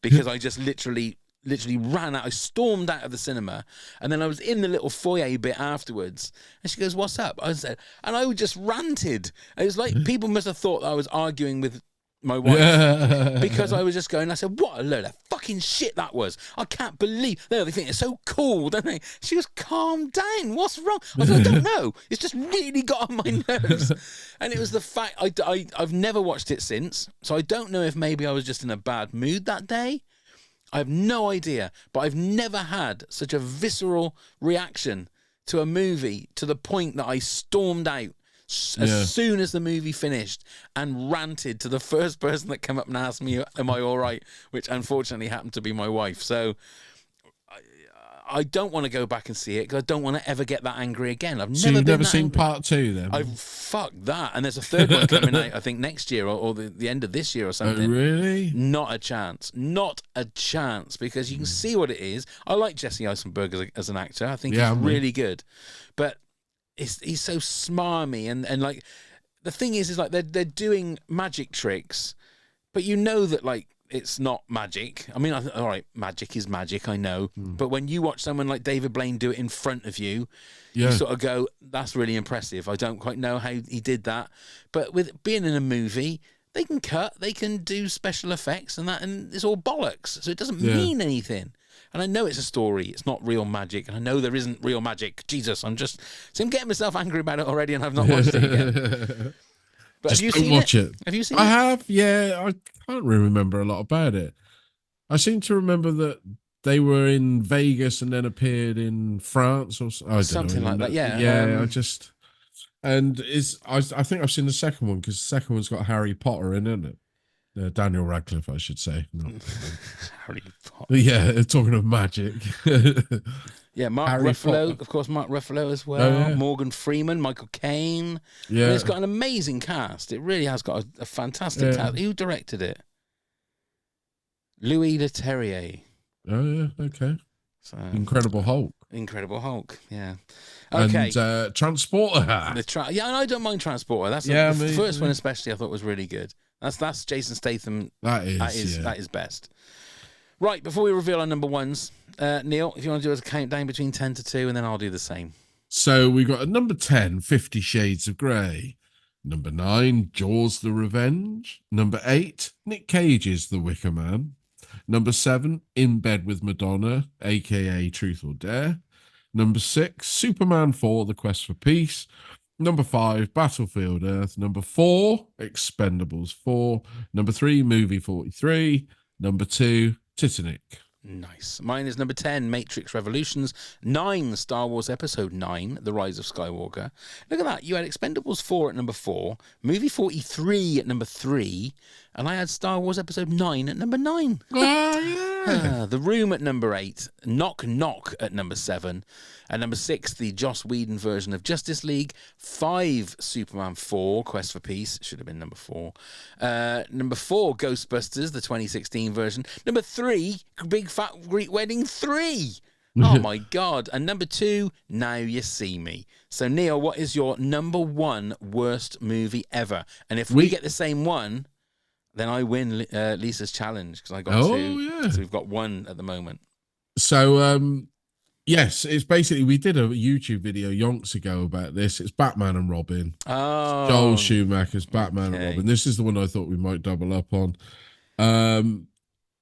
because I just literally literally ran out. I stormed out of the cinema, and then I was in the little foyer bit afterwards, and she goes, "What's up?" I said, and I just ranted. It was like people must have thought that I was arguing with my wife because I was just going. I said, "What a load of fucking shit that was! I can't believe." They think it's so cool, don't they? She goes, "Calm down. What's wrong?" I said, "I don't know. It's just really got on my nerves." And it was the fact I've never watched it since, so I don't know if maybe I was just in a bad mood that day. I have no idea, but I've never had such a visceral reaction to a movie to the point that I stormed out as soon as the movie finished and ranted to the first person that came up and asked me, "Am I all right?" Which unfortunately happened to be my wife. So I don't want to go back and see it because I don't want to ever get that angry again. So you've never seen part 2 then? I've fucked that. And there's a third one coming out, I think, next year or the end of this year or something. Oh, really? Not a chance. Not a chance, because you can see what it is. I like Jesse Eisenberg as an actor. I think he's really good. But he's so smarmy. And like, the thing is like they're doing magic tricks, but you know that, like, it's not magic. I mean, all right, magic is magic, I know. But when you watch someone like David Blaine do it in front of you, you sort of go, "That's really impressive." I don't quite know how he did that. But with being in a movie, they can cut, they can do special effects and that, and it's all bollocks. So it doesn't mean anything. And I know it's a story. It's not real magic. And I know there isn't real magic. Jesus, I'm getting myself angry about it already, and I've not watched it again. But Just have you don't seen watch it? Have you seen I it? have, yeah. I can't really remember a lot about it. I seem to remember that they were in Vegas and then appeared in France or Something like that. Yeah. Yeah, I think I've seen the second one because the second one's got Harry Potter in it. Daniel Radcliffe, I should say. Harry Potter. Yeah, talking of magic. Yeah, Mark Harry Ruffalo, Potter. of course, Mark Ruffalo as well. Oh, yeah. Morgan Freeman, Michael Caine. Yeah. And it's got an amazing cast. It really has got a fantastic cast. Who directed it? Louis Leterrier. Oh, yeah, okay. So, Incredible Hulk. Incredible Hulk, yeah. Okay. And Transporter. Yeah, and I don't mind Transporter. That's the first one especially I thought was really good. That's Jason Statham. That is best. Right, before we reveal our number ones, Neil, if you want to do a countdown between 10 to 2, and then I'll do the same. So we got at number 10, 50 Shades of Grey. Number 9, Jaws the Revenge. Number 8, Nick Cage's The Wicker Man. Number 7, In Bed with Madonna, aka Truth or Dare. Number 6, Superman 4, The Quest for Peace. Number 5, Battlefield Earth. Number 4, Expendables 4. Number 3, Movie 43. Number 2, Titanic. Nice. Mine is number 10, Matrix Revolutions. 9, Star Wars Episode 9, The Rise of Skywalker. Look at that. You had Expendables 4 at number 4, Movie 43 at number 3, and I had Star Wars Episode 9 at number 9. The Room at number 8, Knock Knock at number 7, at number 6, the Joss Whedon version of Justice League. 5, Superman 4, Quest for Peace. Should have been number 4. Number 4, Ghostbusters, the 2016 version. Number 3, Big Fat Greek Wedding 3. Oh, my God. And number 2, Now You See Me. So, Neil, what is your number 1 worst movie ever? And if we get the same one, then I win Lisa's challenge because I got 2. Yeah. So we've got 1 at the moment. So, yes, it's basically, we did a YouTube video yonks ago about this. It's Batman and Robin. Oh. Joel Schumacher's Batman and Robin. This is the one I thought we might double up on.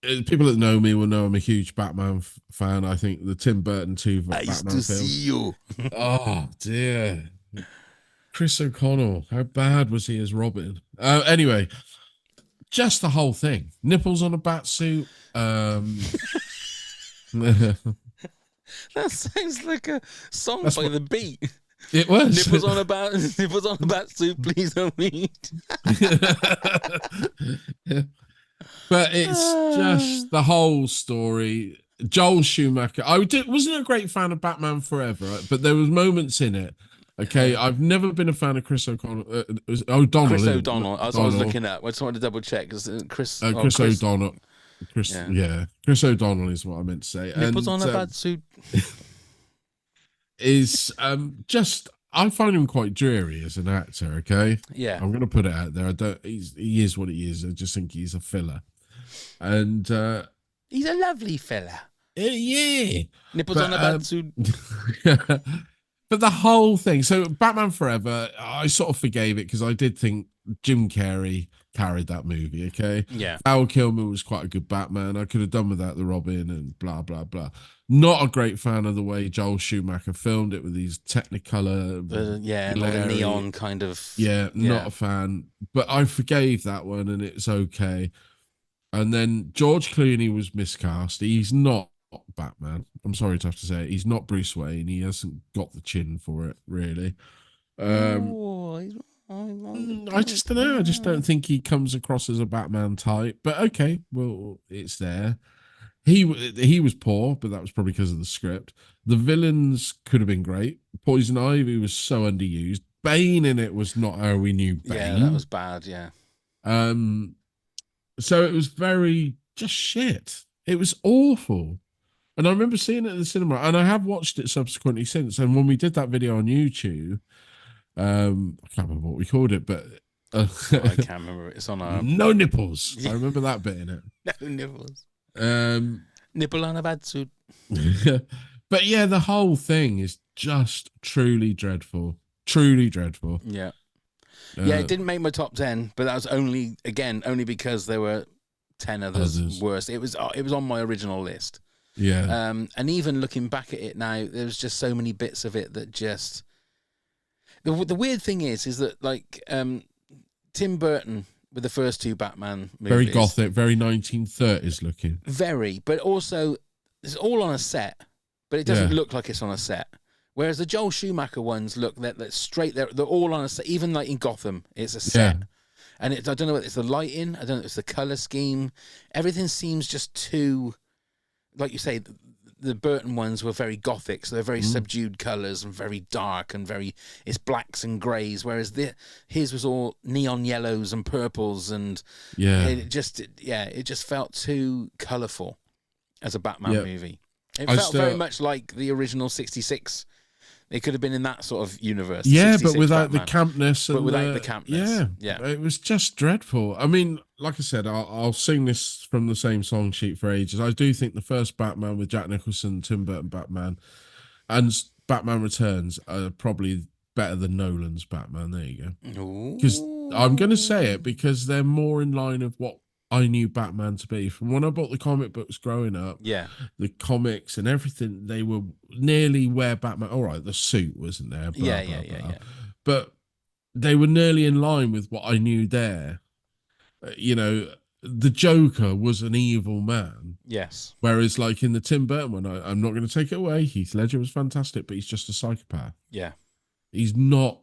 People that know me will know I'm a huge Batman fan. I think the Tim Burton 2 Batman film. See you. Oh, dear. Chris O'Connell. How bad was he as Robin? Anyway, just the whole thing. Nipples on a bat suit. That sounds like a song by The Beat. It was. Nipples on a bat suit, please don't eat. But it's just the whole story. Joel Schumacher. Wasn't a great fan of Batman Forever, right? But there was moments in it. Okay, I've never been a fan of Chris O'Connell. O'Donnell. Chris O'Donnell. That's what I was looking at. I just wanted to double check because Chris O'Donnell. Chris O'Donnell is what I meant to say. Nipples on a bat suit. Is just, I find him quite dreary as an actor. Okay, yeah, I'm going to put it out there. He is what he is. I just think he's a filler, and he's a lovely fella. Yeah. Nipples But, on a bad suit. but the whole thing. So Batman Forever, I sort of forgave it because I did think Jim Carrey carried that movie. Okay. Yeah. Val Kilmer was quite a good Batman. I could have done without the Robin and blah, blah, blah. Not a great fan of the way Joel Schumacher filmed it with these Technicolor. Yeah, and all the neon kind of. Yeah, not a fan. But I forgave that one and it's okay. And then George Clooney was miscast. He's not Batman. I'm sorry to have to say it. He's not Bruce Wayne. He hasn't got the chin for it, really. I just don't know. I just don't think he comes across as a Batman type. But okay, well, it's there. He was poor, but that was probably because of the script. The villains could have been great. Poison Ivy was so underused. Bane in it was not how we knew Bane. Yeah, that was bad. Yeah. So it was very just shit. It was awful. And I remember seeing it at the cinema, and I have watched it subsequently since. And when we did that video on YouTube, I can't remember what we called it, but I can't remember. It's on our no nipples. I remember that bit in it. No nipples. Nipple on a bad suit. But yeah, the whole thing is just truly dreadful. Truly dreadful. Yeah. Yeah, it didn't make my top 10, but that was only because there were 10 others worse. It was on my original list. Yeah. And even looking back at it now, there's just so many bits of it that just. The weird thing is that like Tim Burton with the first two Batman movies, very gothic, very 1930s looking. Very, but also it's all on a set, but it doesn't look like it's on a set. Whereas the Joel Schumacher ones look that straight. They're all on a set. Even like in Gotham, it's a set. Yeah. And I don't know if it's the lighting. I don't know if it's the color scheme. Everything seems just too, like you say, the Burton ones were very gothic, so they're very subdued colors and very dark and it's blacks and grays. Whereas his was all neon yellows and purples, and it just felt too colorful as a Batman movie. It felt very much like the original '66. It could have been in that sort of universe. Yeah, but without Batman. The campness. And but without the campness. Yeah. It was just dreadful. I mean, like I said, I'll sing this from the same song sheet for ages. I do think the first Batman with Jack Nicholson, Tim Burton Batman, and Batman Returns are probably better than Nolan's Batman. There you go. Because I'm going to say it because they're more in line of what I knew Batman to be. From when I bought the comic books growing up, the comics and everything, they were nearly where Batman. All right, the suit wasn't there, blah, blah. But they were nearly in line with what I knew there. The Joker was an evil man. Yes. Whereas, like in the Tim Burton one, I'm not going to take it away. Heath Ledger was fantastic, but he's just a psychopath. Yeah. He's not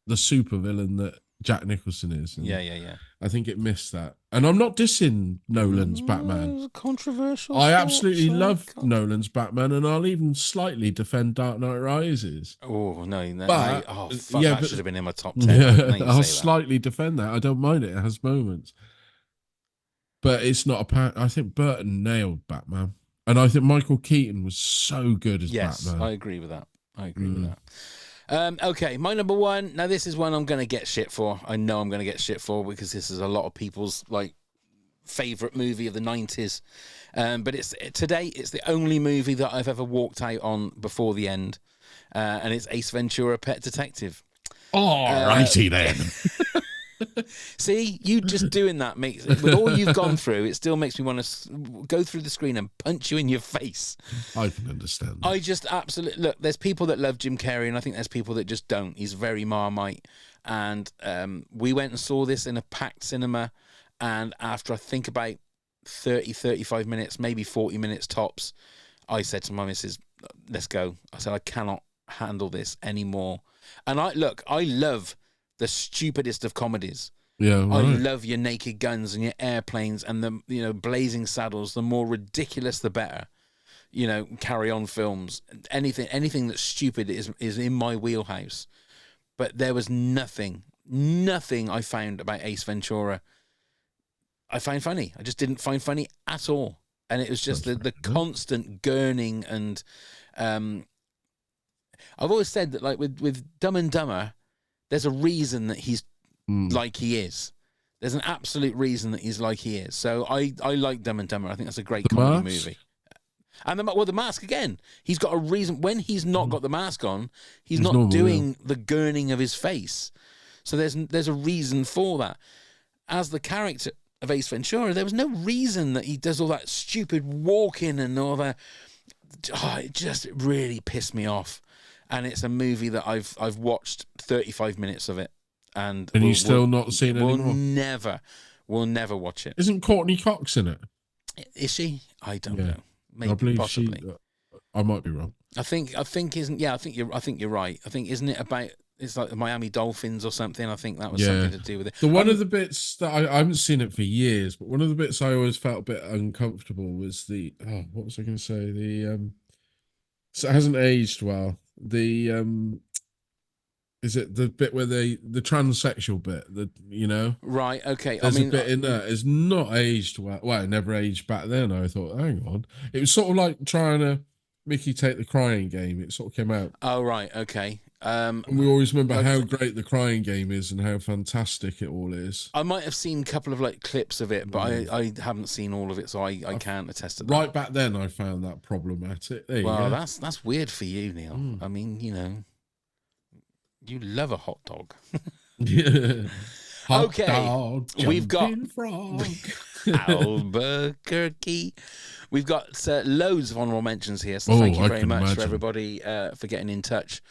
the supervillain that Jack Nicholson is. And yeah. I think it missed that. And I'm not dissing Nolan's Batman. Controversial. I absolutely love Nolan's Batman, and I'll even slightly defend Dark Knight Rises. Oh, no. But, that should have been in my top 10. I'll slightly defend that. I don't mind it. It has moments. But it's not I think Burton nailed Batman. And I think Michael Keaton was so good as Batman. Yes, I agree with that. Okay, my number one. Now, this is one I'm going to get shit for. I know I'm going to get shit for because this is a lot of people's favorite movie of the 90s. But it's the only movie that I've ever walked out on before the end, and it's Ace Ventura: Pet Detective. All righty then. See, you just doing that makes, with all you've gone through, it still makes me want to go through the screen and punch you in your face. I can understand that. I just absolutely, look, there's people that love Jim Carrey, and I think there's people that just don't. He's very Marmite. And we went and saw this in a packed cinema, and after I think about 30, 35 minutes, maybe 40 minutes tops, I said to my missus, let's go. I said, I cannot handle this anymore. And I love the stupidest of comedies. Yeah, right. I love your Naked Guns and your airplanes and the Blazing Saddles. The more ridiculous, the better. Carry on films. Anything that's stupid is in my wheelhouse. But there was nothing I found about Ace Ventura I find funny. I just didn't find funny at all. And it was just the constant gurning and I've always said that with Dumb and Dumber, there's a reason that he's like he is. There's an absolute reason that he's like he is. So I like Dumb and Dumber. I think that's a great comedy movie. And the mask again. He's got a reason. When he's not got the mask on, he's not normal, doing the gurning of his face. So there's a reason for that. As the character of Ace Ventura, there was no reason that he does all that stupid walking and all that. Oh, it just really pissed me off. And it's a movie that I've watched 35 minutes of it, and you've still not seen it anymore. We'll never watch it. Isn't Courtney Cox in it? Is she? I don't know. Maybe, I believe possibly. I might be wrong. I think isn't. Yeah, I think you're right. I think isn't it about? It's like the Miami Dolphins or something. I think that was something to do with it. One of the bits that I haven't seen it for years, but one of the bits I always felt a bit uncomfortable was what was I going to say? So it hasn't aged well. Is it the bit where the transsexual bit? Right. Okay. There's a bit in there. It's not aged well. Well, it never aged back then. I thought, hang on, it was sort of like trying to Mickey Take the Crying Game. It sort of came out. Oh right. Okay. And we always remember how great the Crying Game is and how fantastic it all is. I might have seen a couple of clips of it, but I haven't seen all of it, so I can't attest to that. Right back then, I found that problematic. There you go. That's weird for you, Neil. I mean, you love a hot dog. Yeah. Hot dog, we've got frog. Albuquerque. We've got loads of honourable mentions here, so thank you very much for everybody for getting in touch.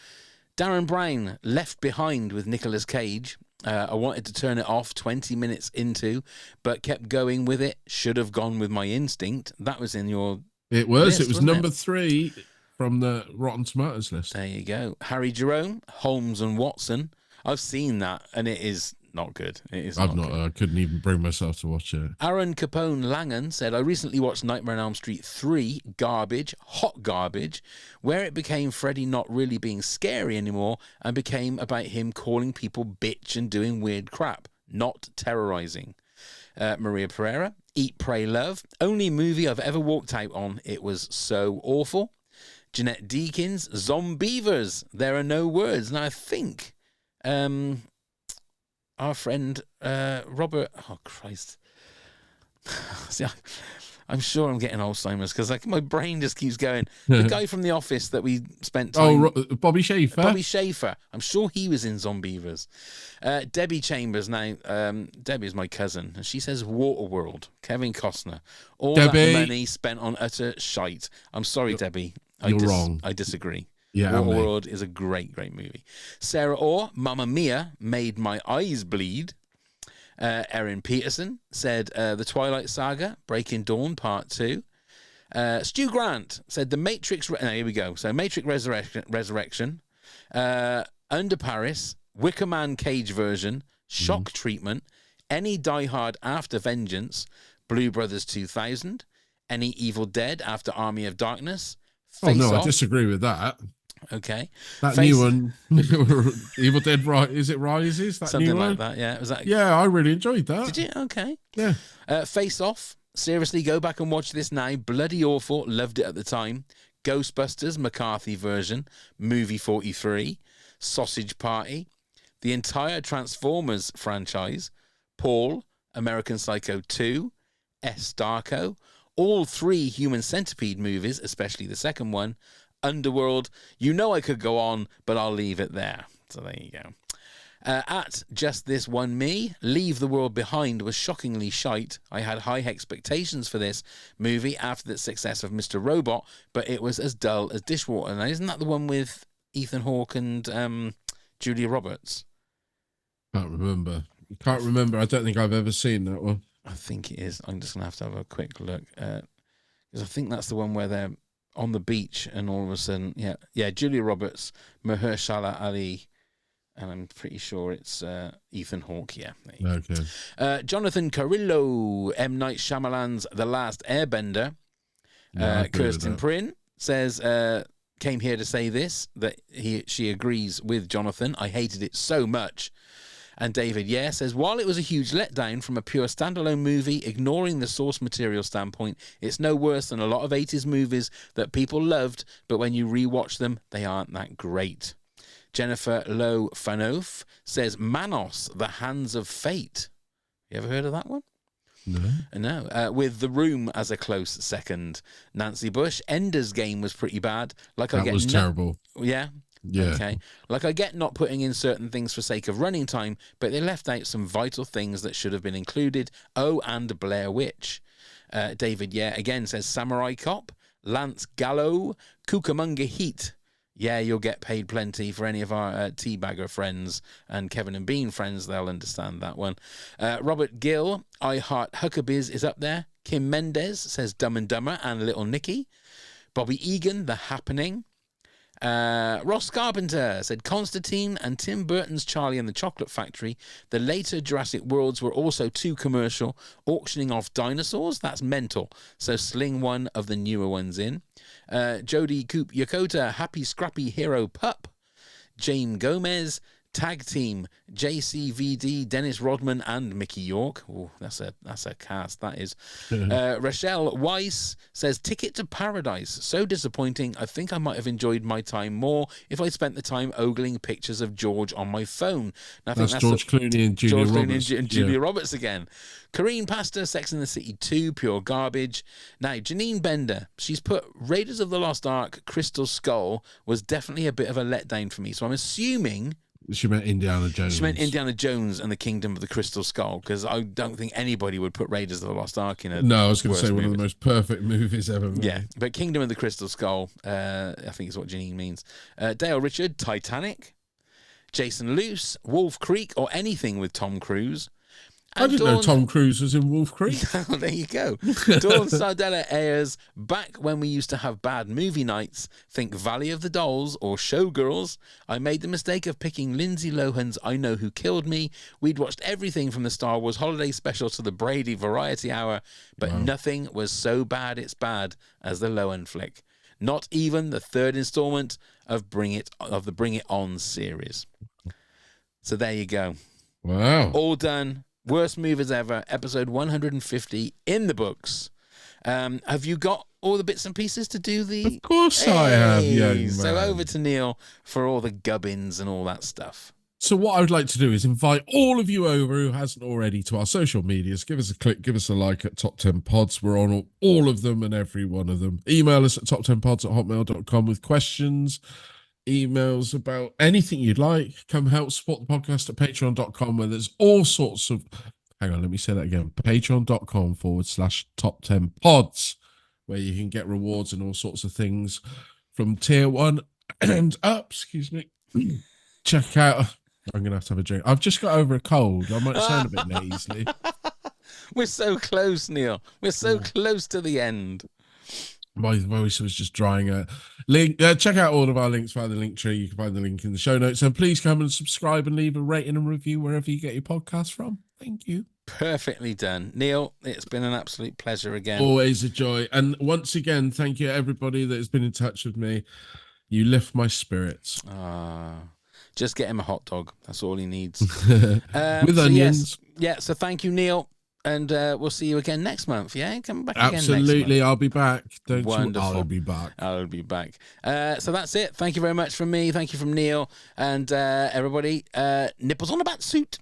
Darren Brown, Left Behind with Nicolas Cage. I wanted to turn it off 20 minutes into, but kept going with it. Should have gone with my instinct. That was in your It was. list, It was number 3 from the Rotten Tomatoes list. There you go. Harry Jerome, Holmes and Watson. I've seen that, and it is not good. It is not good. I couldn't even bring myself to watch it. Aaron Capone Langan said, I recently watched Nightmare on Elm Street 3, Garbage, Hot Garbage, where it became Freddy not really being scary anymore and became about him calling people bitch and doing weird crap, not terrorizing. Maria Pereira, Eat, Pray, Love. Only movie I've ever walked out on. It was so awful. Jeanette Deakins, Zombievers. There are no words. And I think our friend Robert, oh Christ, see, I'm sure I'm getting Alzheimer's because my brain just keeps going. The guy from The Office that we spent time. Bobby Schaefer. Bobby Schaefer. I'm sure he was in Zombievers. Debbie Chambers. Now, Debbie is my cousin, and she says Waterworld. Kevin Costner. All Debbie. that money spent on utter shite. I'm sorry, Debbie. You're wrong. I disagree. Yeah, Waterworld is a great, great movie. Sarah Orr, Mamma Mia, made my eyes bleed. Erin Peterson said The Twilight Saga, Breaking Dawn Part 2. Stu Grant said The Matrix... here we go. So Matrix Resurrection, Under Paris, Wicker Man Cage version, Shock Treatment, any Die Hard after Vengeance, Blue Brothers 2000, any Evil Dead after Army of Darkness, Face Off. I disagree with that. Okay. That new one, Evil Dead Is it Rises? That Something new like one? that, yeah. Was that? Yeah, I really enjoyed that. Did you? Okay. Yeah. Face Off. Seriously, go back and watch this now. Bloody awful. Loved it at the time. Ghostbusters, McCarthy version. Movie 43. Sausage Party. The entire Transformers franchise. Paul. American Psycho 2. S. Darko. All 3 Human Centipede movies, especially the second one. Underworld. You know I could go on, but I'll leave it there. So there you go. At Just This One Me, Leave the World Behind was shockingly shite. I had high expectations for this movie after the success of Mr. Robot, but it was as dull as dishwater. Now, isn't that the one with Ethan Hawke and Julia Roberts? Can't remember. I don't think I've ever seen that one. I think it is. I'm just going to have a quick look. Because I think that's the one where they're on the beach and all of a sudden, Julia Roberts, Mahershala Ali, and I'm pretty sure it's Ethan Hawke. Yeah. Okay. Jonathan Carrillo, M. Night Shyamalan's The Last Airbender. Kirsten Prin says, came here to say this, that she agrees with Jonathan. I hated it so much. And David, says, while it was a huge letdown from a pure standalone movie, ignoring the source material standpoint, it's no worse than a lot of 80s movies that people loved, but when you rewatch them, they aren't that great. Jennifer Lowe Fanouf says, Manos, The Hands of Fate. You ever heard of that one? No. With The Room as a close second. Nancy Bush, Ender's Game was pretty bad. That was terrible. Yeah? Yeah. Okay. Like, I get not putting in certain things for sake of running time, but they left out some vital things that should have been included. Oh, and Blair Witch. David, again says Samurai Cop, Lance Gallo, Cucamonga Heat. Yeah, you'll get paid plenty for any of our Teabagger friends and Kevin and Bean friends. They'll understand that one. Robert Gill, I Heart Huckabees is up there. Kim Mendes says Dumb and Dumber and Little Nicky. Bobby Egan, The Happening. Ross Carpenter said Constantine and Tim Burton's Charlie and the Chocolate Factory. The later Jurassic Worlds were also too commercial. Auctioning off dinosaurs? That's mental. So sling one of the newer ones in. Jody Coop Yokota, Happy Scrappy Hero Pup. Jane Gomez, Tag Team, JCVD, Dennis Rodman and Mickey York. Oh, that's a cast, that is. Rochelle Weiss says Ticket to Paradise. So disappointing. I think I might have enjoyed my time more if I spent the time ogling pictures of George on my phone. And I think that's George Clooney and Julia Roberts. And Julia Roberts again. Corrine Pastor, Sex and the City 2, pure garbage. Now, Janine Bender, she's put Raiders of the Lost Ark, Crystal Skull was definitely a bit of a letdown for me. So I'm assuming... She meant Indiana Jones. She meant Indiana Jones and the Kingdom of the Crystal Skull, because I don't think anybody would put Raiders of the Lost Ark in a... No, I was going to say one of the most perfect movies ever made. Yeah, but Kingdom of the Crystal Skull, I think is what Janine means. Dale Richard, Titanic. Jason Luce, Wolf Creek, or anything with Tom Cruise. I didn't know Tom Cruise was in Wolf Creek. Oh, there you go. Dawn Sardella Ayers, back when we used to have bad movie nights, think Valley of the Dolls or Showgirls. I made the mistake of picking Lindsay Lohan's I Know Who Killed Me. We'd watched everything from the Star Wars Holiday Special to the Brady Variety Hour, but nothing was so bad it's bad as the Lohan flick. Not even the third installment of the Bring It On series. So there you go. Wow. All done. Worst movies ever, episode 150 in the books. Have you got all the bits and pieces to do the... Of course I have, young man. So over to Neil for all the gubbins and all that stuff. So what I would like to do is invite all of you over who hasn't already to our social medias. Give us a click, give us a like at Top 10 Pods. We're on all of them and every one of them. Email us at toptenpods@hotmail.com with questions, emails about anything you'd like. Come help support the podcast at patreon.com, where there's all sorts of... Hang on, let me say that again. patreon.com/top10pods, where you can get rewards and all sorts of things from tier 1 and up. Excuse me. Check out... I'm going to have a drink. I've just got over a cold. I might sound a bit nasally. We're so close, Neil. We're so close to the end. My voice was just drying out. Check out all of our links via the LINKTREE. You can find the link in the show notes. And please come and subscribe and leave a rating and review wherever you get your podcast from. Thank you. Perfectly done. Neil, it's been an absolute pleasure again. Always a joy. And once again, thank you everybody that has been in touch with me. You lift my spirits. Just get him a hot dog. That's all he needs. With onions. Yes. So thank you, Neil. And we'll see you again next month. Yeah, come back again next Absolutely, month. I'll be back. Wonderful. I'll be back. I'll be back. So that's it. Thank you very much from me. Thank you from Neil. And everybody, nipples on the bat suit.